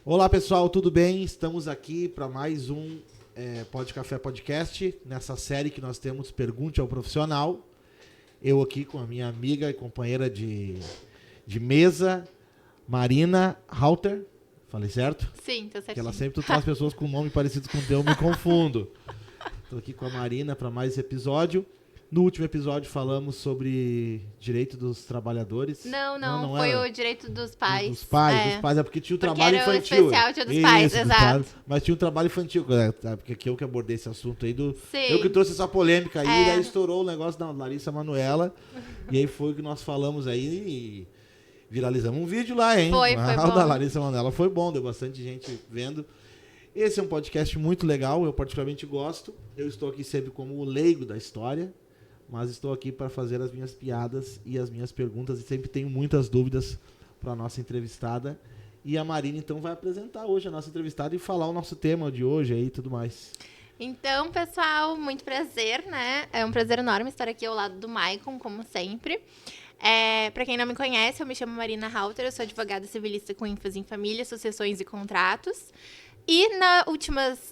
Olá pessoal, tudo bem? Estamos aqui para mais um Pod Café Podcast, nessa série que nós temos Pergunte ao Profissional. Eu aqui com a minha amiga e companheira de mesa, Marina Halter. Falei certo? Sim, tá certinho. Porque ela sempre traz pessoas com nome parecidos com o teu, eu me confundo. Estou aqui com a Marina para mais esse episódio. No último episódio falamos sobre direito dos trabalhadores. Não foi o direito dos pais. Dos pais, é porque tinha o trabalho era infantil. O especial dia dos pais, exato. Mas tinha um trabalho infantil, porque aqui eu que abordei esse assunto aí. Sim. Eu que trouxe essa polêmica aí, daí estourou o negócio da Larissa Manoela. E aí foi o que nós falamos aí e viralizamos um vídeo lá, hein? Foi bom. Da Larissa Manoela foi bom, deu bastante gente vendo. Esse é um podcast muito legal, eu particularmente gosto. Eu estou aqui sempre como o leigo da história. Mas estou aqui para fazer as minhas piadas e as minhas perguntas e sempre tenho muitas dúvidas para a nossa entrevistada. E a Marina, então, vai apresentar hoje a nossa entrevistada e falar o nosso tema de hoje aí e tudo mais. Então, pessoal, muito prazer, né? É um prazer enorme estar aqui ao lado do Maicon, como sempre. Para quem não me conhece, eu me chamo Marina Halter, eu sou advogada civilista com ênfase em família, sucessões e contratos. E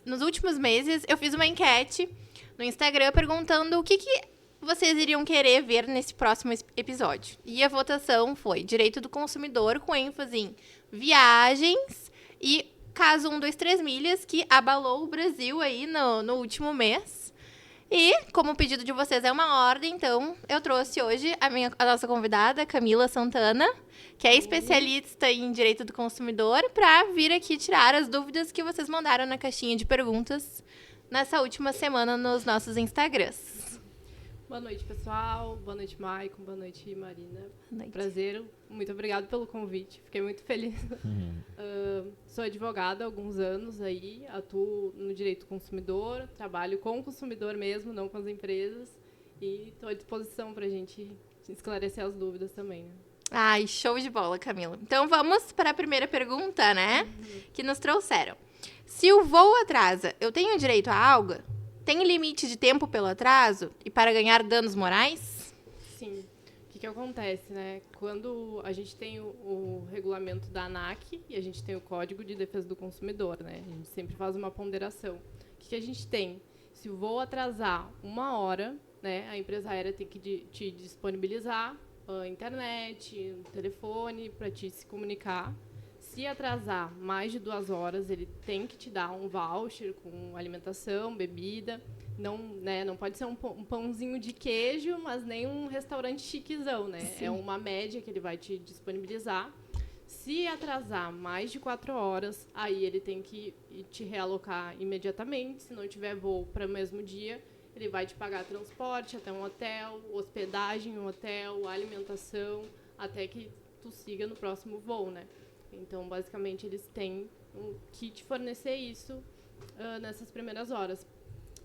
nos últimos meses, eu fiz uma enquete no Instagram perguntando o que vocês iriam querer ver nesse próximo episódio. E a votação foi direito do consumidor com ênfase em viagens e caso 123 milhas, que abalou o Brasil aí no último mês. E, como o pedido de vocês é uma ordem, então eu trouxe hoje a nossa convidada, Camila Santana, que é especialista em direito do consumidor, para vir aqui tirar as dúvidas que vocês mandaram na caixinha de perguntas nessa última semana nos nossos Instagrams. Boa noite, pessoal. Boa noite, Maicon. Boa noite, Marina. Boa noite. Prazer. Muito obrigada pelo convite. Fiquei muito feliz. Sou advogada há alguns anos aí. Atuo no direito do consumidor. Trabalho com o consumidor mesmo, não com as empresas. E estou à disposição para a gente esclarecer as dúvidas também, né? Ai, show de bola, Camila. Então, vamos para a primeira pergunta, né? Que nos trouxeram. Se o voo atrasa, eu tenho direito a algo? Tem limite de tempo pelo atraso e para ganhar danos morais? Sim. O que acontece, né? Quando a gente tem o regulamento da ANAC e a gente tem o Código de Defesa do Consumidor, né? A gente sempre faz uma ponderação. O que a gente tem? Se o voo atrasar 1 hora, né? A empresa aérea tem que te disponibilizar a internet, o telefone para te se comunicar. Se atrasar mais de 2 horas, ele tem que te dar um voucher com alimentação, bebida. Não pode ser um pãozinho de queijo, mas nem um restaurante chiquezão, né? Sim. É uma média que ele vai te disponibilizar. Se atrasar mais de 4 horas, aí ele tem que te realocar imediatamente. Se não tiver voo para o mesmo dia, ele vai te pagar transporte até um hotel, hospedagem em um hotel, alimentação, até que tu siga no próximo voo, né? Então, basicamente, eles têm que te fornecer isso nessas primeiras horas.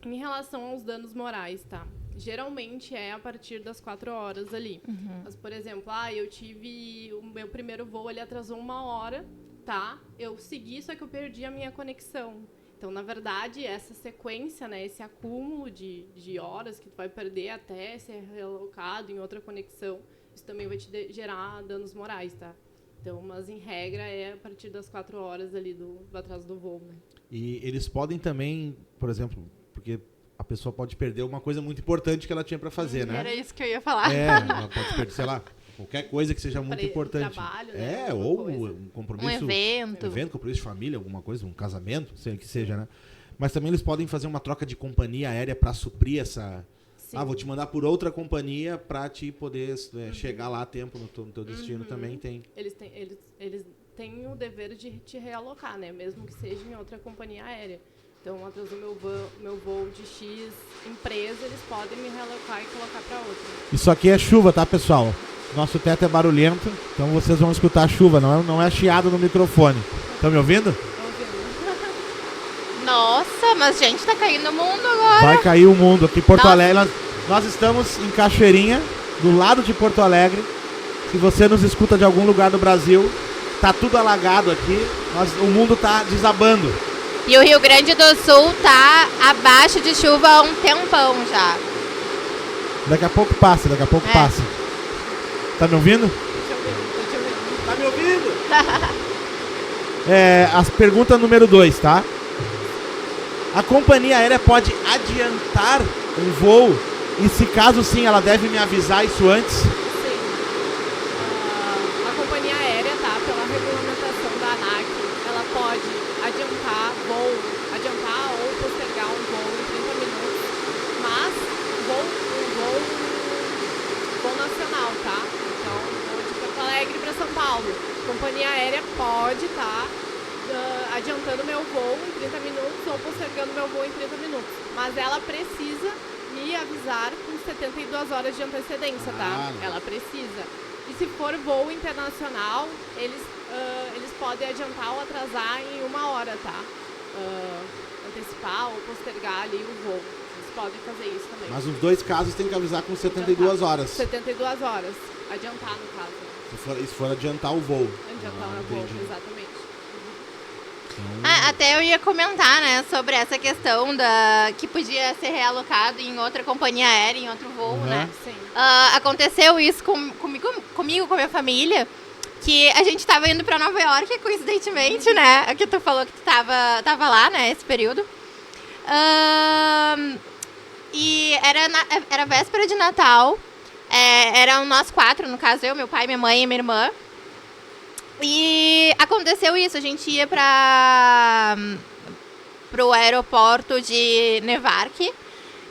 Em relação aos danos morais, tá? Geralmente é a partir das 4 horas ali. Mas, por exemplo, eu tive... O meu primeiro voo, ele atrasou 1 hora, tá? Eu segui, só que eu perdi a minha conexão. Então, na verdade, essa sequência, né? Esse acúmulo de horas que tu vai perder até ser realocado em outra conexão, isso também vai te gerar danos morais, tá? Então, mas em regra é a partir das 4 horas ali do atraso do voo, né? E eles podem também, por exemplo, porque a pessoa pode perder uma coisa muito importante que ela tinha para fazer, né? Era isso que eu ia falar. Ela pode perder, sei lá, qualquer coisa que seja muito importante. Trabalho, né? Ou um compromisso. Um evento, compromisso de família, alguma coisa, um casamento, sei o que seja, né? Mas também eles podem fazer uma troca de companhia aérea para suprir essa... Sim. Vou te mandar por outra companhia para te poder chegar lá a tempo no teu destino também tem. Eles têm o dever de te realocar, né? Mesmo que seja em outra companhia aérea. Então, atrasou meu voo de X empresa, eles podem me realocar e colocar para outra. Isso aqui é chuva, tá, pessoal? Nosso teto é barulhento, então vocês vão escutar a chuva, não é chiado no microfone. Estão me ouvindo? Nossa, mas gente, tá caindo o mundo agora. Vai cair o mundo aqui em Porto Alegre. Nós estamos em Cachoeirinha, do lado de Porto Alegre. Se você nos escuta de algum lugar do Brasil, tá tudo alagado aqui. O mundo tá desabando. E o Rio Grande do Sul tá abaixo de chuva há um tempão já. Daqui a pouco passa. Tá me ouvindo? Tô te ouvindo. Tá me ouvindo? A pergunta número 2, tá? A companhia aérea pode adiantar um voo? E se caso sim, ela deve me avisar isso antes? Sim. A companhia aérea, tá? Pela regulamentação da ANAC, ela pode adiantar ou postergar um voo em 30 minutos, mas voo nacional, tá? Então, voo de Porto Alegre para São Paulo. A companhia aérea pode estar adiantando meu voo em 30 minutos ou postergando meu voo em 30 minutos. Mas ela precisa me avisar com 72 horas de antecedência, tá? Ela precisa. E se for voo internacional, eles podem adiantar ou atrasar em 1 hora, tá? Antecipar ou postergar ali o voo. Eles podem fazer isso também. Mas nos 2 casos tem que avisar com 72 horas. 72 horas. Adiantar, no caso. Se for adiantar o voo. Adiantar o voo, exatamente. Até eu ia comentar, né, sobre essa questão que podia ser realocado em outra companhia aérea, em outro voo, né? Sim. Aconteceu isso comigo, com a minha família, que a gente tava indo pra Nova York, coincidentemente, né? Que tu falou que tu tava lá, né, esse período. E era véspera de Natal. Eram nós 4, no caso eu, meu pai, minha mãe e minha irmã. E aconteceu isso, a gente ia pro aeroporto de Newark.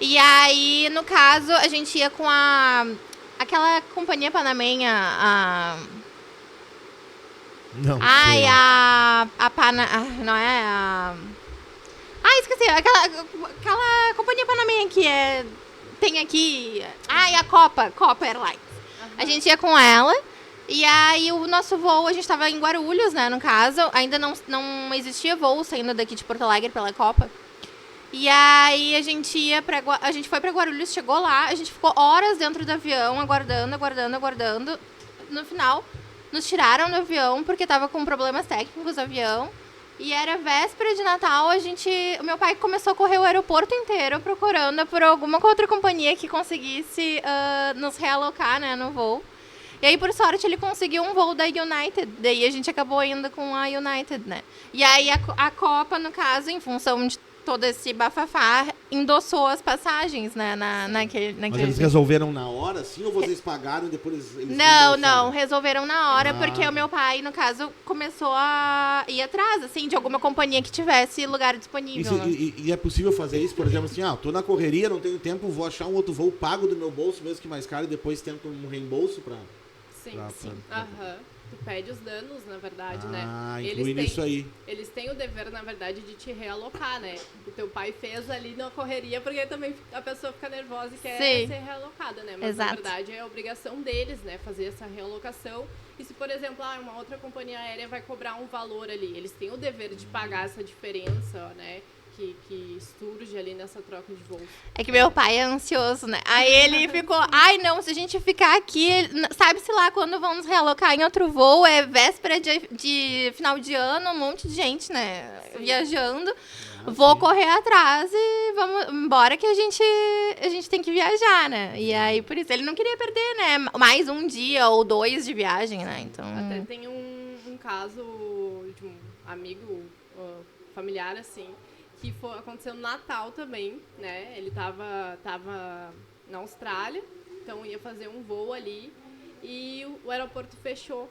E aí, no caso, a gente ia com aquela companhia panamenha, Não. não é a... esqueci, aquela companhia panamenha que tem aqui... a Copa Airlines. A gente ia com ela. E aí, o nosso voo, a gente estava em Guarulhos, né, no caso. Ainda não existia voo saindo daqui de Porto Alegre pela Copa. E aí, a gente foi pra Guarulhos, chegou lá. A gente ficou horas dentro do avião, aguardando. No final, nos tiraram do avião, porque tava com problemas técnicos do avião. E era véspera de Natal, o meu pai começou a correr o aeroporto inteiro procurando por alguma outra companhia que conseguisse nos realocar, né, no voo. E aí, por sorte, ele conseguiu um voo da United. Daí a gente acabou indo com a United, né? E aí a Copa, no caso, em função de todo esse bafafá, endossou as passagens, né? Naquele Mas eles resolveram na hora, sim? Ou vocês pagaram e depois eles Não, resolveram na hora, porque o meu pai, no caso, começou a ir atrás, assim, de alguma companhia que tivesse lugar disponível. E é possível fazer isso? Por exemplo, assim, tô na correria, não tenho tempo, vou achar um outro voo, pago do meu bolso, mesmo que mais caro, e depois tento um reembolso pra... Sim. Tu pede os danos, na verdade, né? Inclui nisso aí. Eles têm o dever, na verdade, de te realocar, né? O teu pai fez ali na correria, porque também a pessoa fica nervosa e quer ser realocada, né? Mas, exato, na verdade, é a obrigação deles, né? Fazer essa realocação. E se, por exemplo, uma outra companhia aérea vai cobrar um valor ali, eles têm o dever de pagar essa diferença, né? Que surge ali nessa troca de voos. É que meu pai é ansioso, né? Aí ele ficou, não, se a gente ficar aqui, sabe-se lá quando vão nos realocar em outro voo, é véspera de final de ano, um monte de gente, né? Sim. Viajando. Vou correr atrás e vamos embora que a gente tem que viajar, né? E aí, por isso, ele não queria perder, né? Mais um dia ou 2 de viagem, né? Então... Até tem um caso de um amigo familiar, assim, que aconteceu no Natal também, né? Ele tava na Austrália, então ia fazer um voo ali e o aeroporto fechou.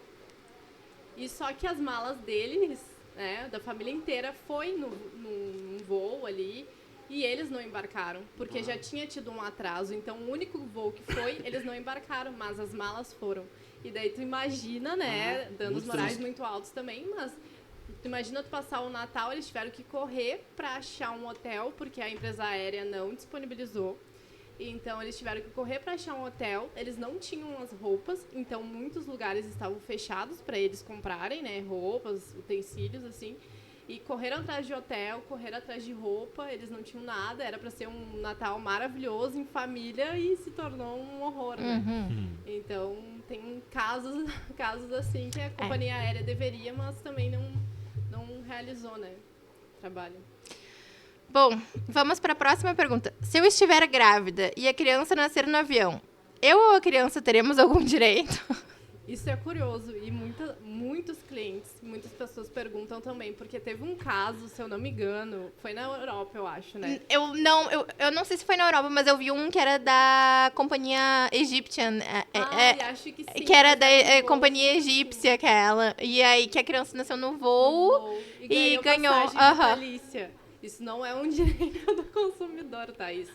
E só que as malas deles, né, da família inteira, foi num voo ali e eles não embarcaram, porque já tinha tido um atraso. Então, o único voo que foi, eles não embarcaram, mas as malas foram. E daí tu imagina, né, danos morais muito altos também, mas... Tu imagina tu passar o Natal, eles tiveram que correr para achar um hotel, porque a empresa aérea não disponibilizou. Então, eles tiveram que correr para achar um hotel. Eles não tinham as roupas, então muitos lugares estavam fechados para eles comprarem, né, roupas, utensílios, assim. E correram atrás de hotel, correram atrás de roupa, eles não tinham nada. Era para ser um Natal maravilhoso em família e se tornou um horror, né? Então, tem casos assim que a companhia aérea deveria, mas também não realizou, né, trabalho. Bom, vamos para a próxima pergunta. Se eu estiver grávida e a criança nascer no avião, eu ou a criança teremos algum direito? Isso é curioso e muitos clientes, muitas pessoas perguntam também, porque teve um caso, se eu não me engano, foi na Europa, eu acho, né? Eu não sei se foi na Europa, mas eu vi um que era da companhia Egyptian. Acho que sim. Que era da um voo, companhia egípcia, aquela. E aí que a criança nasceu no voo e ganhou. Passagem vitalícia. Isso não é um direito do consumidor, tá? Isso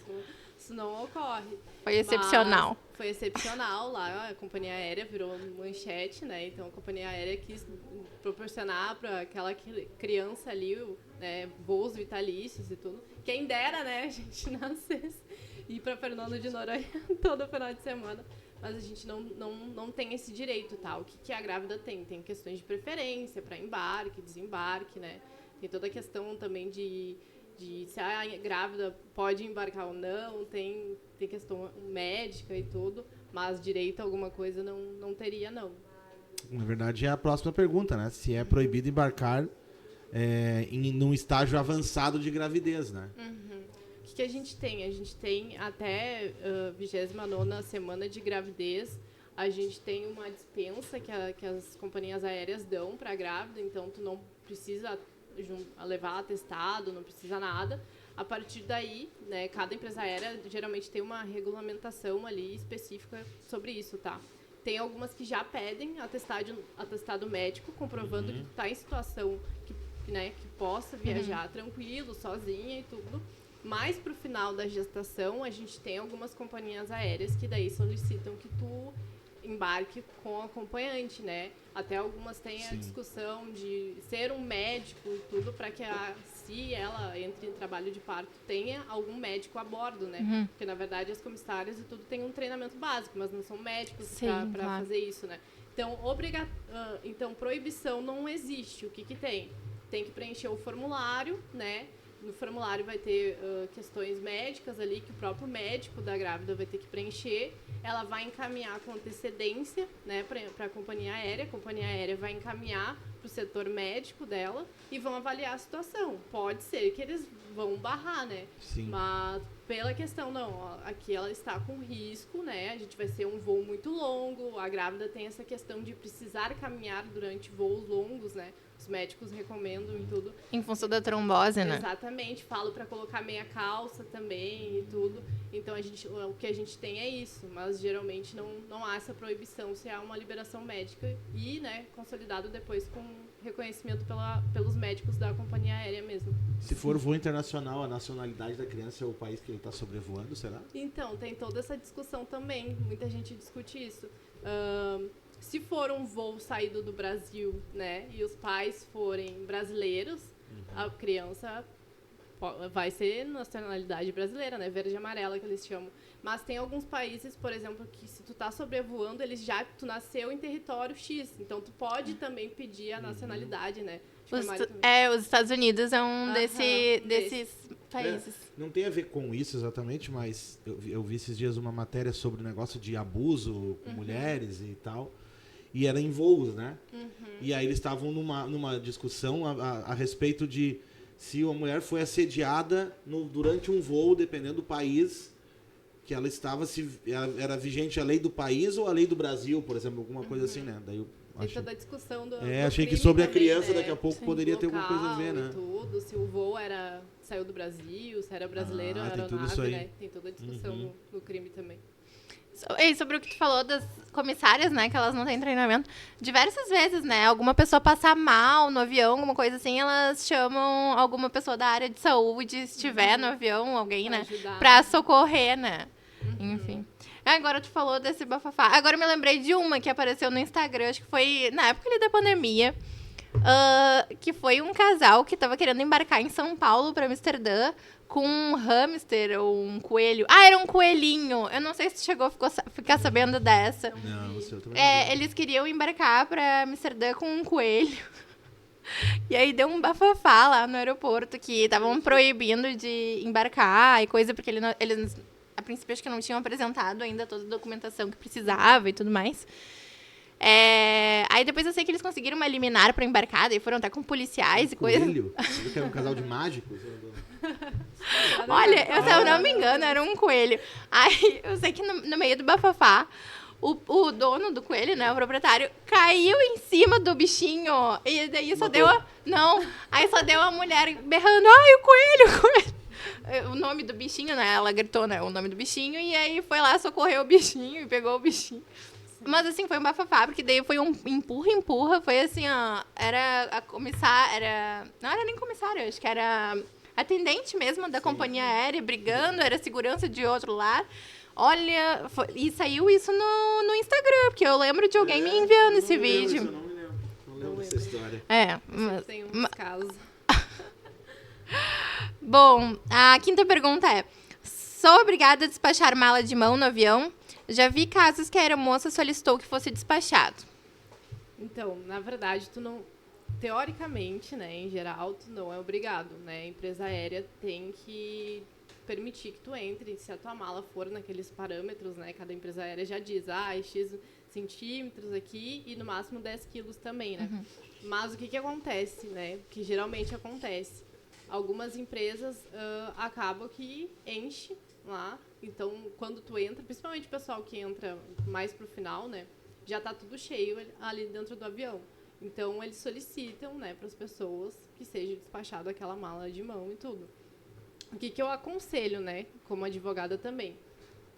não ocorre. Foi excepcional. Mas foi excepcional lá, a companhia aérea virou manchete, né? Então a companhia aérea quis proporcionar para aquela criança ali, né, voos vitalícios e tudo. Quem dera, né, a gente nascesse ir para Fernando de Noronha todo final de semana. Mas a gente não tem esse direito, tá? O que a grávida tem? Tem questões de preferência para embarque, desembarque, né? Tem toda a questão também de se a grávida pode embarcar ou não, tem questão médica e tudo, mas direito a alguma coisa não teria, não. Na verdade, é a próxima pergunta, né? Se é proibido embarcar num estágio avançado de gravidez, né? Uhum. O que a gente tem? A gente tem até 29ª semana de gravidez, a gente tem uma dispensa que as companhias aéreas dão para a grávida, então tu não precisa levar atestado, não precisa nada. A partir daí, né, cada empresa aérea geralmente tem uma regulamentação ali específica sobre isso, tá? Tem algumas que já pedem atestado médico, comprovando que está em situação que possa viajar tranquilo, sozinha e tudo. Mas para o final da gestação, a gente tem algumas companhias aéreas que daí solicitam que tu embarque com acompanhante, né? Até algumas têm a discussão de ser um médico e tudo, para que se ela entre em trabalho de parto, tenha algum médico a bordo, né? Porque, na verdade, as comissárias e tudo têm um treinamento básico, mas não são médicos para fazer isso, né? Então, então, proibição não existe. O que tem? Tem que preencher o formulário, né? No formulário vai ter questões médicas ali, que o próprio médico da grávida vai ter que preencher. Ela vai encaminhar com antecedência, né, para a companhia aérea vai encaminhar para o setor médico dela e vão avaliar a situação. Pode ser que eles vão barrar, né? Sim. Mas pela questão, aqui ela está com risco, né? A gente vai ser um voo muito longo, a grávida tem essa questão de precisar caminhar durante voos longos, né? Os médicos recomendam e tudo. Em função da trombose, né? Exatamente. Falo para colocar meia calça também e tudo. Então, o que a gente tem é isso. Mas, geralmente, não há essa proibição se há uma liberação médica e, né, consolidado depois com reconhecimento pelos médicos da companhia aérea mesmo. Se for voo internacional, a nacionalidade da criança é o país que ele está sobrevoando, será? Então, tem toda essa discussão também. Muita gente discute isso. Se for um voo saído do Brasil, né, e os pais forem brasileiros, a criança vai ser nacionalidade brasileira, né, verde e amarela que eles chamam. Mas tem alguns países, por exemplo, que se tu tá sobrevoando, tu nasceu em território X, então tu pode também pedir a nacionalidade, né. Os Estados Unidos é um desses países. Não tem a ver com isso exatamente, mas eu vi esses dias uma matéria sobre o negócio de abuso com mulheres e tal. E era em voos, né? E aí eles estavam numa discussão a respeito de se uma mulher foi assediada durante um voo, dependendo do país que ela estava, se era vigente a lei do país ou a lei do Brasil, por exemplo, alguma coisa assim, né? Daí tem toda a discussão do achei que sobre a criança, também, daqui a pouco poderia ter alguma coisa a ver, né? Tudo, se o voo saiu do Brasil, se era brasileiro, era aeronave, né? Tem toda a discussão no crime também. E sobre o que tu falou das comissárias, né, que elas não têm treinamento, diversas vezes, né, alguma pessoa passar mal no avião, alguma coisa assim, elas chamam alguma pessoa da área de saúde, se estiver no avião, alguém, né, pra socorrer, né, enfim. Agora tu falou desse bafafá. Agora eu me lembrei de uma que apareceu no Instagram, acho que foi na época ali da pandemia, que foi um casal que tava querendo embarcar em São Paulo pra Amsterdã com um hamster ou um coelho. Era um coelhinho. Eu não sei se tu chegou a ficar sabendo dessa. Não, o seu também. Eles queriam embarcar pra Amsterdã com um coelho. E aí deu um bafafá lá no aeroporto que estavam proibindo de embarcar e coisa, porque eles, a princípio, acho que não tinham apresentado ainda toda a documentação que precisava e tudo mais. Aí depois eu sei que eles conseguiram uma liminar pra embarcar, e foram até com policiais e coisa. Coelho? Você que era um casal de mágicos? Olha, se eu não me engano, era um coelho. Aí eu sei que no meio do bafafá, o dono do coelho, né, o proprietário, caiu em cima do bichinho. E daí só deu aí só deu a mulher berrando, ai, o coelho. O nome do bichinho, né, ela gritou, né, o nome do bichinho, e aí foi lá, socorreu o bichinho e pegou o bichinho. Mas, assim, foi um bafafá, porque daí foi um empurra, foi assim, ó, era a comissária, não era nem comissária, acho que era atendente mesmo da companhia aérea, brigando, era segurança de outro lado. Olha, e saiu isso no Instagram, porque eu lembro de alguém me enviando esse vídeo. Eu não lembro dessa história. Mas tem uns casos. Bom, a quinta pergunta é: sou obrigada a despachar mala de mão no avião? Já vi casos que a aeromoça solicitou que fosse despachado. Então, na verdade, tu não... Teoricamente, né, em geral, tu não é obrigado, né? A empresa aérea tem que permitir que tu entre, se a tua mala for naqueles parâmetros, né? Cada empresa aérea já diz, X centímetros aqui e no máximo 10 quilos também, né? Mas o que acontece, né? Que geralmente acontece. Algumas empresas acabam que enche lá. Então, quando tu entra, principalmente o pessoal que entra mais pro final, né? Já tá tudo cheio ali dentro do avião. Então, eles solicitam, né, para as pessoas que seja despachado aquela mala de mão e tudo. O que eu aconselho, né, como advogada também?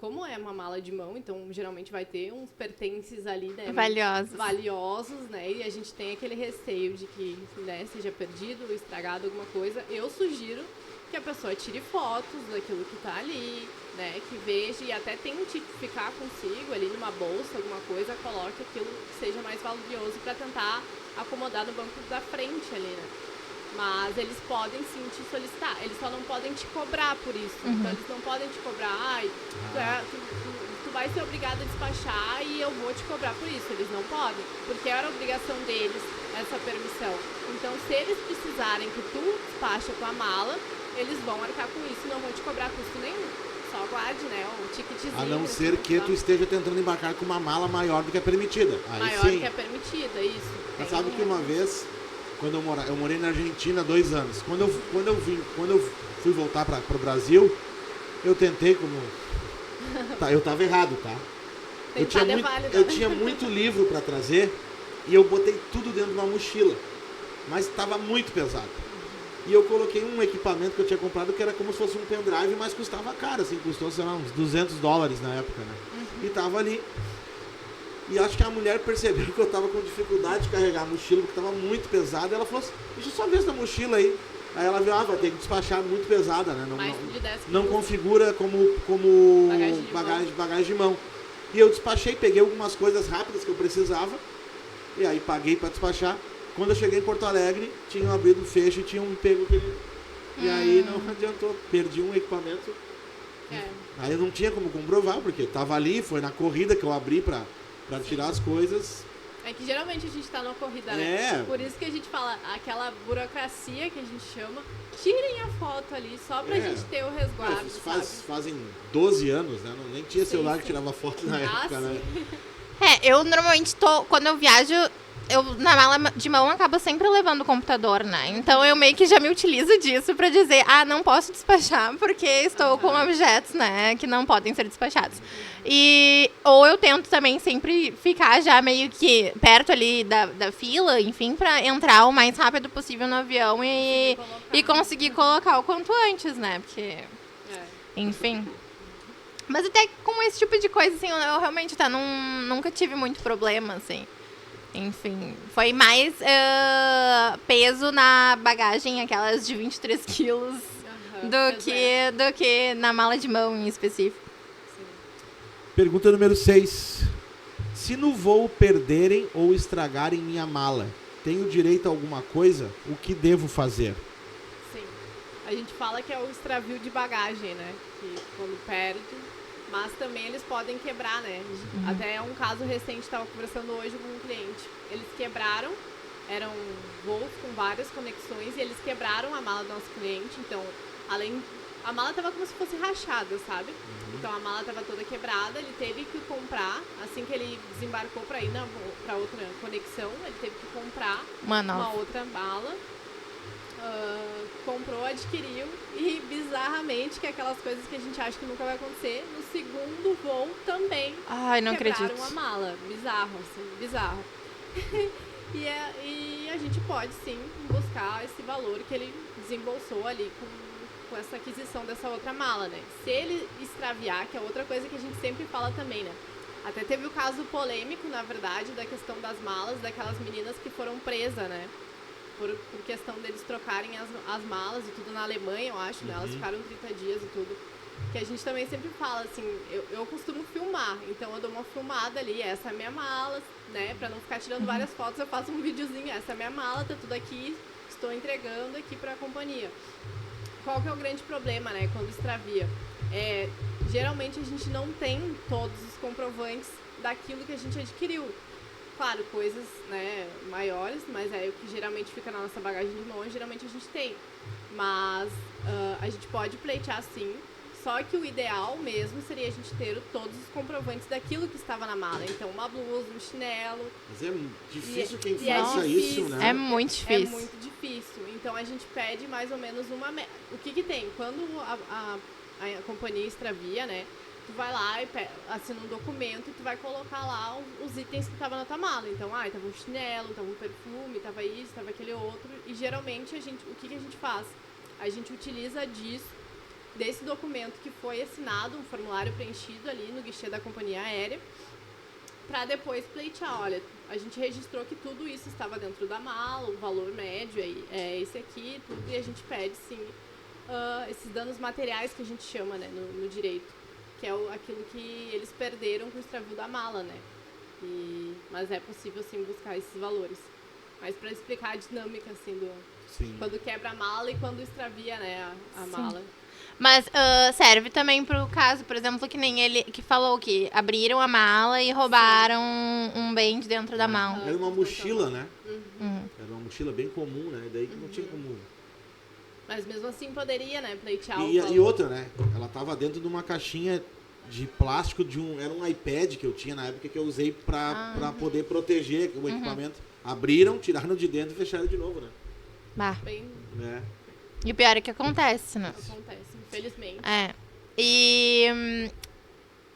Como é uma mala de mão, então, geralmente vai ter uns pertences ali, né? Valiosos, né? E a gente tem aquele receio de que, né, seja perdido, estragado, alguma coisa. Eu sugiro que a pessoa tire fotos daquilo que está ali, né, que veja e até tente ficar consigo ali numa bolsa, alguma coisa, coloque aquilo que seja mais valioso para tentar acomodar no banco da frente ali, né. Mas eles podem sim te solicitar, eles só não podem te cobrar por isso. Então eles não podem te cobrar, tu vai ser obrigado a despachar e eu vou te cobrar por isso. Eles não podem, porque era obrigação deles essa permissão. Então, se eles precisarem que tu despache a tua mala, eles vão arcar com isso e não vão te cobrar custo nenhum. Só guarde, né, o ticketzinho. A não ser que tu esteja tentando embarcar com uma mala maior do que a permitida. Aí maior sim. do que a permitida, isso. Mas sabe que uma vez, quando eu morei na Argentina 2 anos. Quando eu fui voltar para o Brasil, eu tentei como... Tá, eu tava errado, tá? Eu tinha muito livro para trazer e eu botei tudo dentro de uma mochila. Mas estava muito pesado. E eu coloquei um equipamento que eu tinha comprado que era como se fosse um pendrive, mas custava caro, assim, custou, sei lá, uns $200 na época, né? E tava ali. E acho que a mulher percebeu que eu tava com dificuldade de carregar a mochila, porque tava muito pesada, e ela falou assim, deixa eu só ver essa mochila aí. Aí ela viu, vai ter que despachar muito pesada, né? Não configura como bagagem de mão. E eu despachei, peguei algumas coisas rápidas que eu precisava, e aí paguei para despachar. Quando eu cheguei em Porto Alegre, tinham abrido o fecho e tinham pego aquele... E aí não adiantou, perdi um equipamento. Aí eu não tinha como comprovar, porque tava ali, foi na corrida que eu abri para tirar as coisas. É que geralmente a gente tá numa corrida, né? Por isso que a gente fala, aquela burocracia que a gente chama, tirem a foto ali, só pra gente ter o resguardo, fazem 12 anos, né? Nem tinha celular que tirava foto na época, né? Eu normalmente quando eu viajo, na mala de mão acabo sempre levando o computador, né? Então eu meio que já me utilizo disso pra dizer, não posso despachar porque estou com objetos, né, que não podem ser despachados. Ou eu tento também sempre ficar já meio que perto ali da fila, enfim, pra entrar o mais rápido possível no avião e conseguir colocar o quanto antes, né? Porque, enfim... Mas até com esse tipo de coisa, assim, eu realmente nunca tive muito problema, assim. Enfim, foi mais peso na bagagem, aquelas de 23 quilos, do que na mala de mão em específico. Sim. Pergunta número 6. Se no voo perderem ou estragarem minha mala, tenho direito a alguma coisa? O que devo fazer? Sim. A gente fala que é o extravio de bagagem, né? Que quando perde... Mas também eles podem quebrar, né? Até um caso recente, estava conversando hoje com um cliente. Eles quebraram, eram voos com várias conexões, e eles quebraram a mala do nosso cliente. Então, a mala estava como se fosse rachada, sabe? Então, a mala estava toda quebrada, ele teve que comprar, assim que ele desembarcou para ir para outra conexão, ele teve que comprar uma outra mala com comprou, adquiriu e bizarramente, que é aquelas coisas que a gente acha que nunca vai acontecer, no segundo voo também Ai, não quebraram acredito. uma mala. Bizarro, assim, bizarro. E a gente pode sim buscar esse valor que ele desembolsou ali com essa aquisição dessa outra mala, né? Se ele extraviar, que é outra coisa que a gente sempre fala também, né? Até teve o caso polêmico, na verdade, da questão das malas, daquelas meninas que foram presas, né? Por questão deles trocarem as malas e tudo na Alemanha, eu acho, né? Elas ficaram 30 dias e tudo. Que a gente também sempre fala, assim, eu costumo filmar, então eu dou uma filmada ali, essa é a minha mala, né? Pra não ficar tirando várias fotos, eu faço um videozinho, essa é a minha mala, tá tudo aqui, estou entregando aqui pra companhia. Qual que é o grande problema, né, quando extravia? Geralmente a gente não tem todos os comprovantes daquilo que a gente adquiriu. Claro, coisas, né, maiores, mas o que geralmente fica na nossa bagagem de mão, geralmente a gente tem. Mas a gente pode pleitear sim, só que o ideal mesmo seria a gente ter todos os comprovantes daquilo que estava na mala. Então, uma blusa, um chinelo. Mas é difícil quem e faça isso, né? É muito difícil. É muito difícil. Então, a gente pede mais ou menos uma... O que tem? Quando a companhia extravia, né? Tu vai lá e assina um documento e tu vai colocar lá os itens que estavam na tua mala. Então, tava um chinelo, tava um perfume, tava isso, tava aquele outro. E geralmente o que a gente faz? A gente utiliza desse documento que foi assinado, um formulário preenchido ali no guichê da companhia aérea, para depois pleitear. Olha, a gente registrou que tudo isso estava dentro da mala, o valor médio é esse aqui, tudo, e a gente pede sim esses danos materiais que a gente chama, né, no direito, que é aquilo que eles perderam com o extravio da mala, né? Mas é possível sim buscar esses valores. Mas para explicar a dinâmica assim quando quebra a mala e quando extravia, né, a mala. Mas serve também pro caso, por exemplo, que nem ele que falou que abriram a mala e roubaram um bem de dentro da mala. Era uma mochila, né? Era uma mochila bem comum, né? Daí que não tinha como... Mas mesmo assim poderia, né, pleitear E outra, né? Ela tava dentro de uma caixinha de plástico era um iPad que eu tinha na época que eu usei pra poder proteger o equipamento. Abriram, tiraram de dentro e fecharam de novo, né? Bah. Bem, E o pior é que acontece, né? acontece, infelizmente.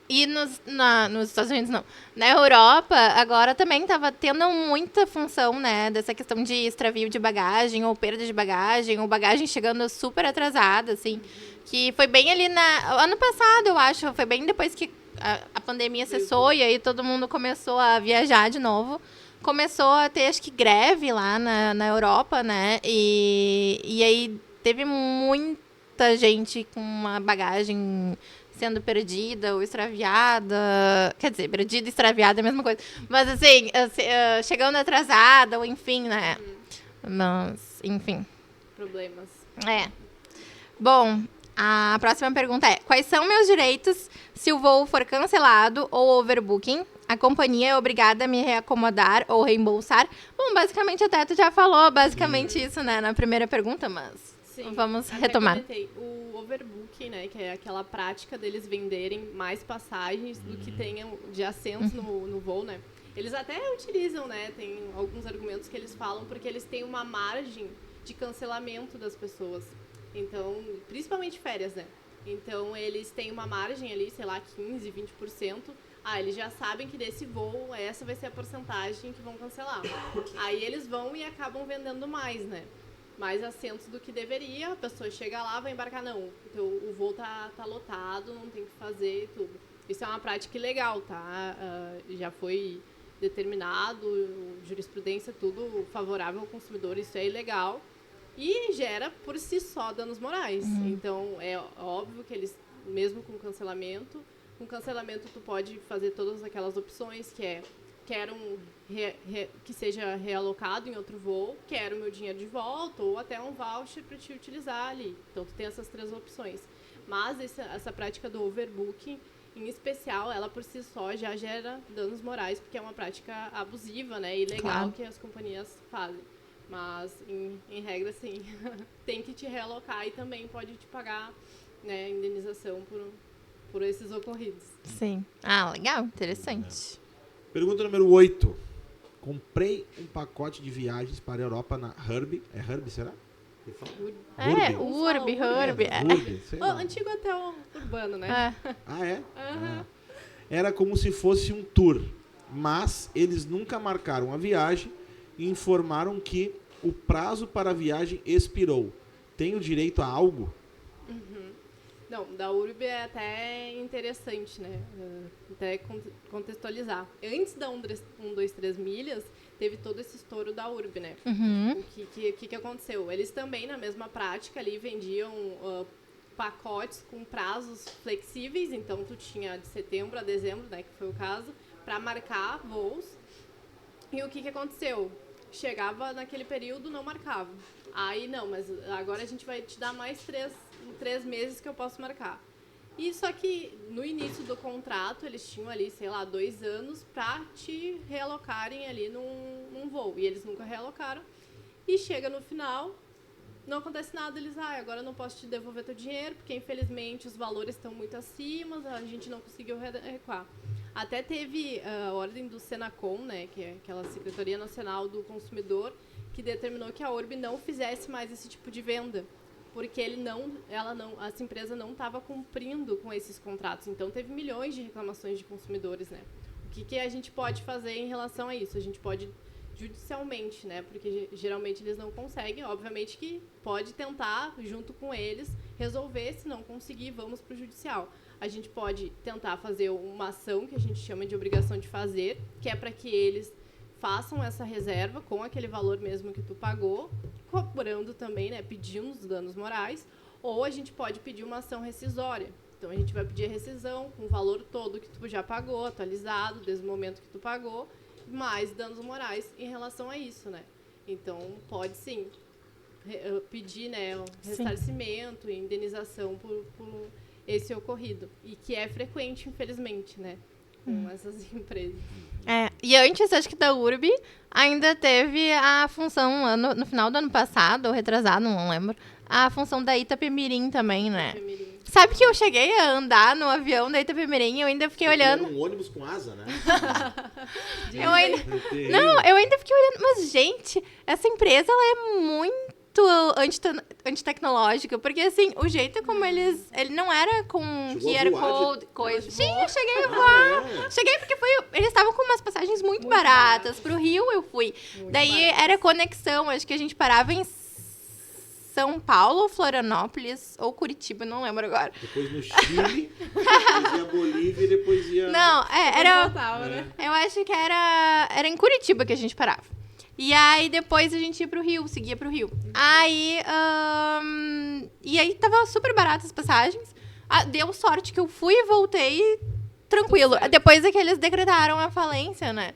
E nos Estados Unidos, não. Na Europa, agora também estava tendo muita função, né? Dessa questão de extravio de bagagem ou perda de bagagem, ou bagagem chegando super atrasada, assim. Que foi bem ali ano passado, eu acho. Foi bem depois que a pandemia cessou e aí todo mundo começou a viajar de novo. Começou a ter, acho que, greve lá na Europa, né? E aí teve muita gente com uma bagagem sendo perdida ou extraviada. Quer dizer, perdida e extraviada é a mesma coisa. Mas, assim, chegando atrasada, ou enfim, né? Mas, enfim. Problemas. Bom, a próxima pergunta é: quais são meus direitos se o voo for cancelado ou overbooking? A companhia é obrigada a me reacomodar ou reembolsar? Bom, basicamente até tu já falou isso, né? Na primeira pergunta, mas... Sim, vamos até retomar. Comentei. O overbooking, né, que é aquela prática deles venderem mais passagens do que tenham de assentos no voo, né? Eles até utilizam, né, tem alguns argumentos que eles falam porque eles têm uma margem de cancelamento das pessoas. Então, principalmente férias, né? Então, eles têm uma margem ali, sei lá, 15%, 20%. Eles já sabem que desse voo, essa vai ser a porcentagem que vão cancelar. Aí eles vão e acabam vendendo mais, né? Mais assentos do que deveria, a pessoa chega lá, vai embarcar, não, então o voo tá lotado, não tem o que fazer e tudo. Isso é uma prática ilegal, tá? Já foi determinado, jurisprudência, tudo favorável ao consumidor, isso é ilegal e gera por si só danos morais. Então, é óbvio que eles, mesmo com cancelamento tu pode fazer todas aquelas opções que quero que seja realocado em outro voo, quero meu dinheiro de volta ou até um voucher para te utilizar ali. Então, tu tem essas três opções. Mas essa prática do overbooking, em especial, ela por si só já gera danos morais, porque é uma prática abusiva, né, e ilegal que as companhias fazem. Mas, em regra, sim, tem que te realocar e também pode te pagar, né, indenização por esses ocorridos. Sim. Legal. Interessante. Pergunta número 8. Comprei um pacote de viagens para a Europa na Hurb. É Hurb, será? Urb. Urb, sei O lá. antigo hotel urbano, né? Ah, é? Aham. Era como se fosse um tour, mas eles nunca marcaram a viagem e informaram que o prazo para a viagem expirou. Tenho direito a algo? Não, da URB é até interessante, né? Até contextualizar. Antes da 123 milhas, teve todo esse estouro da URB, né? O que aconteceu? Eles também, na mesma prática, ali vendiam pacotes com prazos flexíveis. Então, tu tinha de setembro a dezembro, né? Que foi o caso, para marcar voos. E o que aconteceu? Chegava naquele período, não marcava. Aí, não, mas agora a gente vai te dar mais 3 meses que eu posso marcar. E só que no início do contrato, eles tinham ali, sei lá, 2 anos para te realocarem ali num voo. E eles nunca realocaram. E chega no final, não acontece nada. Eles, agora eu não posso te devolver teu dinheiro, porque infelizmente os valores estão muito acima, a gente não conseguiu recuar. Até teve a ordem do Senacom, né, que é aquela Secretaria Nacional do Consumidor, que determinou que a URB não fizesse mais esse tipo de venda, porque essa empresa não estava cumprindo com esses contratos. Então, teve milhões de reclamações de consumidores, né? O que a gente pode fazer em relação a isso? A gente pode judicialmente, né? Porque geralmente eles não conseguem. Obviamente que pode tentar, junto com eles, resolver. Se não conseguir, vamos para o judicial. A gente pode tentar fazer uma ação que a gente chama de obrigação de fazer, que é para que eles façam essa reserva com aquele valor mesmo que tu pagou, cobrando também, né, pedindo os danos morais, ou a gente pode pedir uma ação rescisória. Então, a gente vai pedir a rescisão com o valor todo que tu já pagou, atualizado, desde o momento que tu pagou, mais danos morais em relação a isso, né? Então, pode sim pedir, né, ressarcimento e indenização por esse ocorrido. E que é frequente, infelizmente, né? Com essas empresas. E antes, acho que da URB, ainda teve a função, no final do ano passado, ou retrasado, não lembro, a função da Itapemirim também, né? Itapemirim. Sabe que eu cheguei a andar no avião da Itapemirim e eu ainda fiquei olhando... Era um ônibus com asa, né? eu ainda fiquei olhando, mas, gente, essa empresa, ela é muito antitecnológica, porque assim, o jeito como ele não era com QR Code, coisa. Sim, eu cheguei a voar. Cheguei porque eles estavam com umas passagens muito baratas. Pro Rio eu fui. Daí era conexão, acho que a gente parava em São Paulo, Florianópolis ou Curitiba, não lembro agora. Depois no Chile, depois ia Bolívia e depois ia... Não, era... Voltava, né? Eu acho que era em Curitiba que a gente parava. E aí, depois a gente ia pro Rio, seguia pro Rio. Aí, e aí tava super baratas as passagens. Deu sorte que eu fui e voltei tranquilo. Depois é que eles decretaram a falência, né?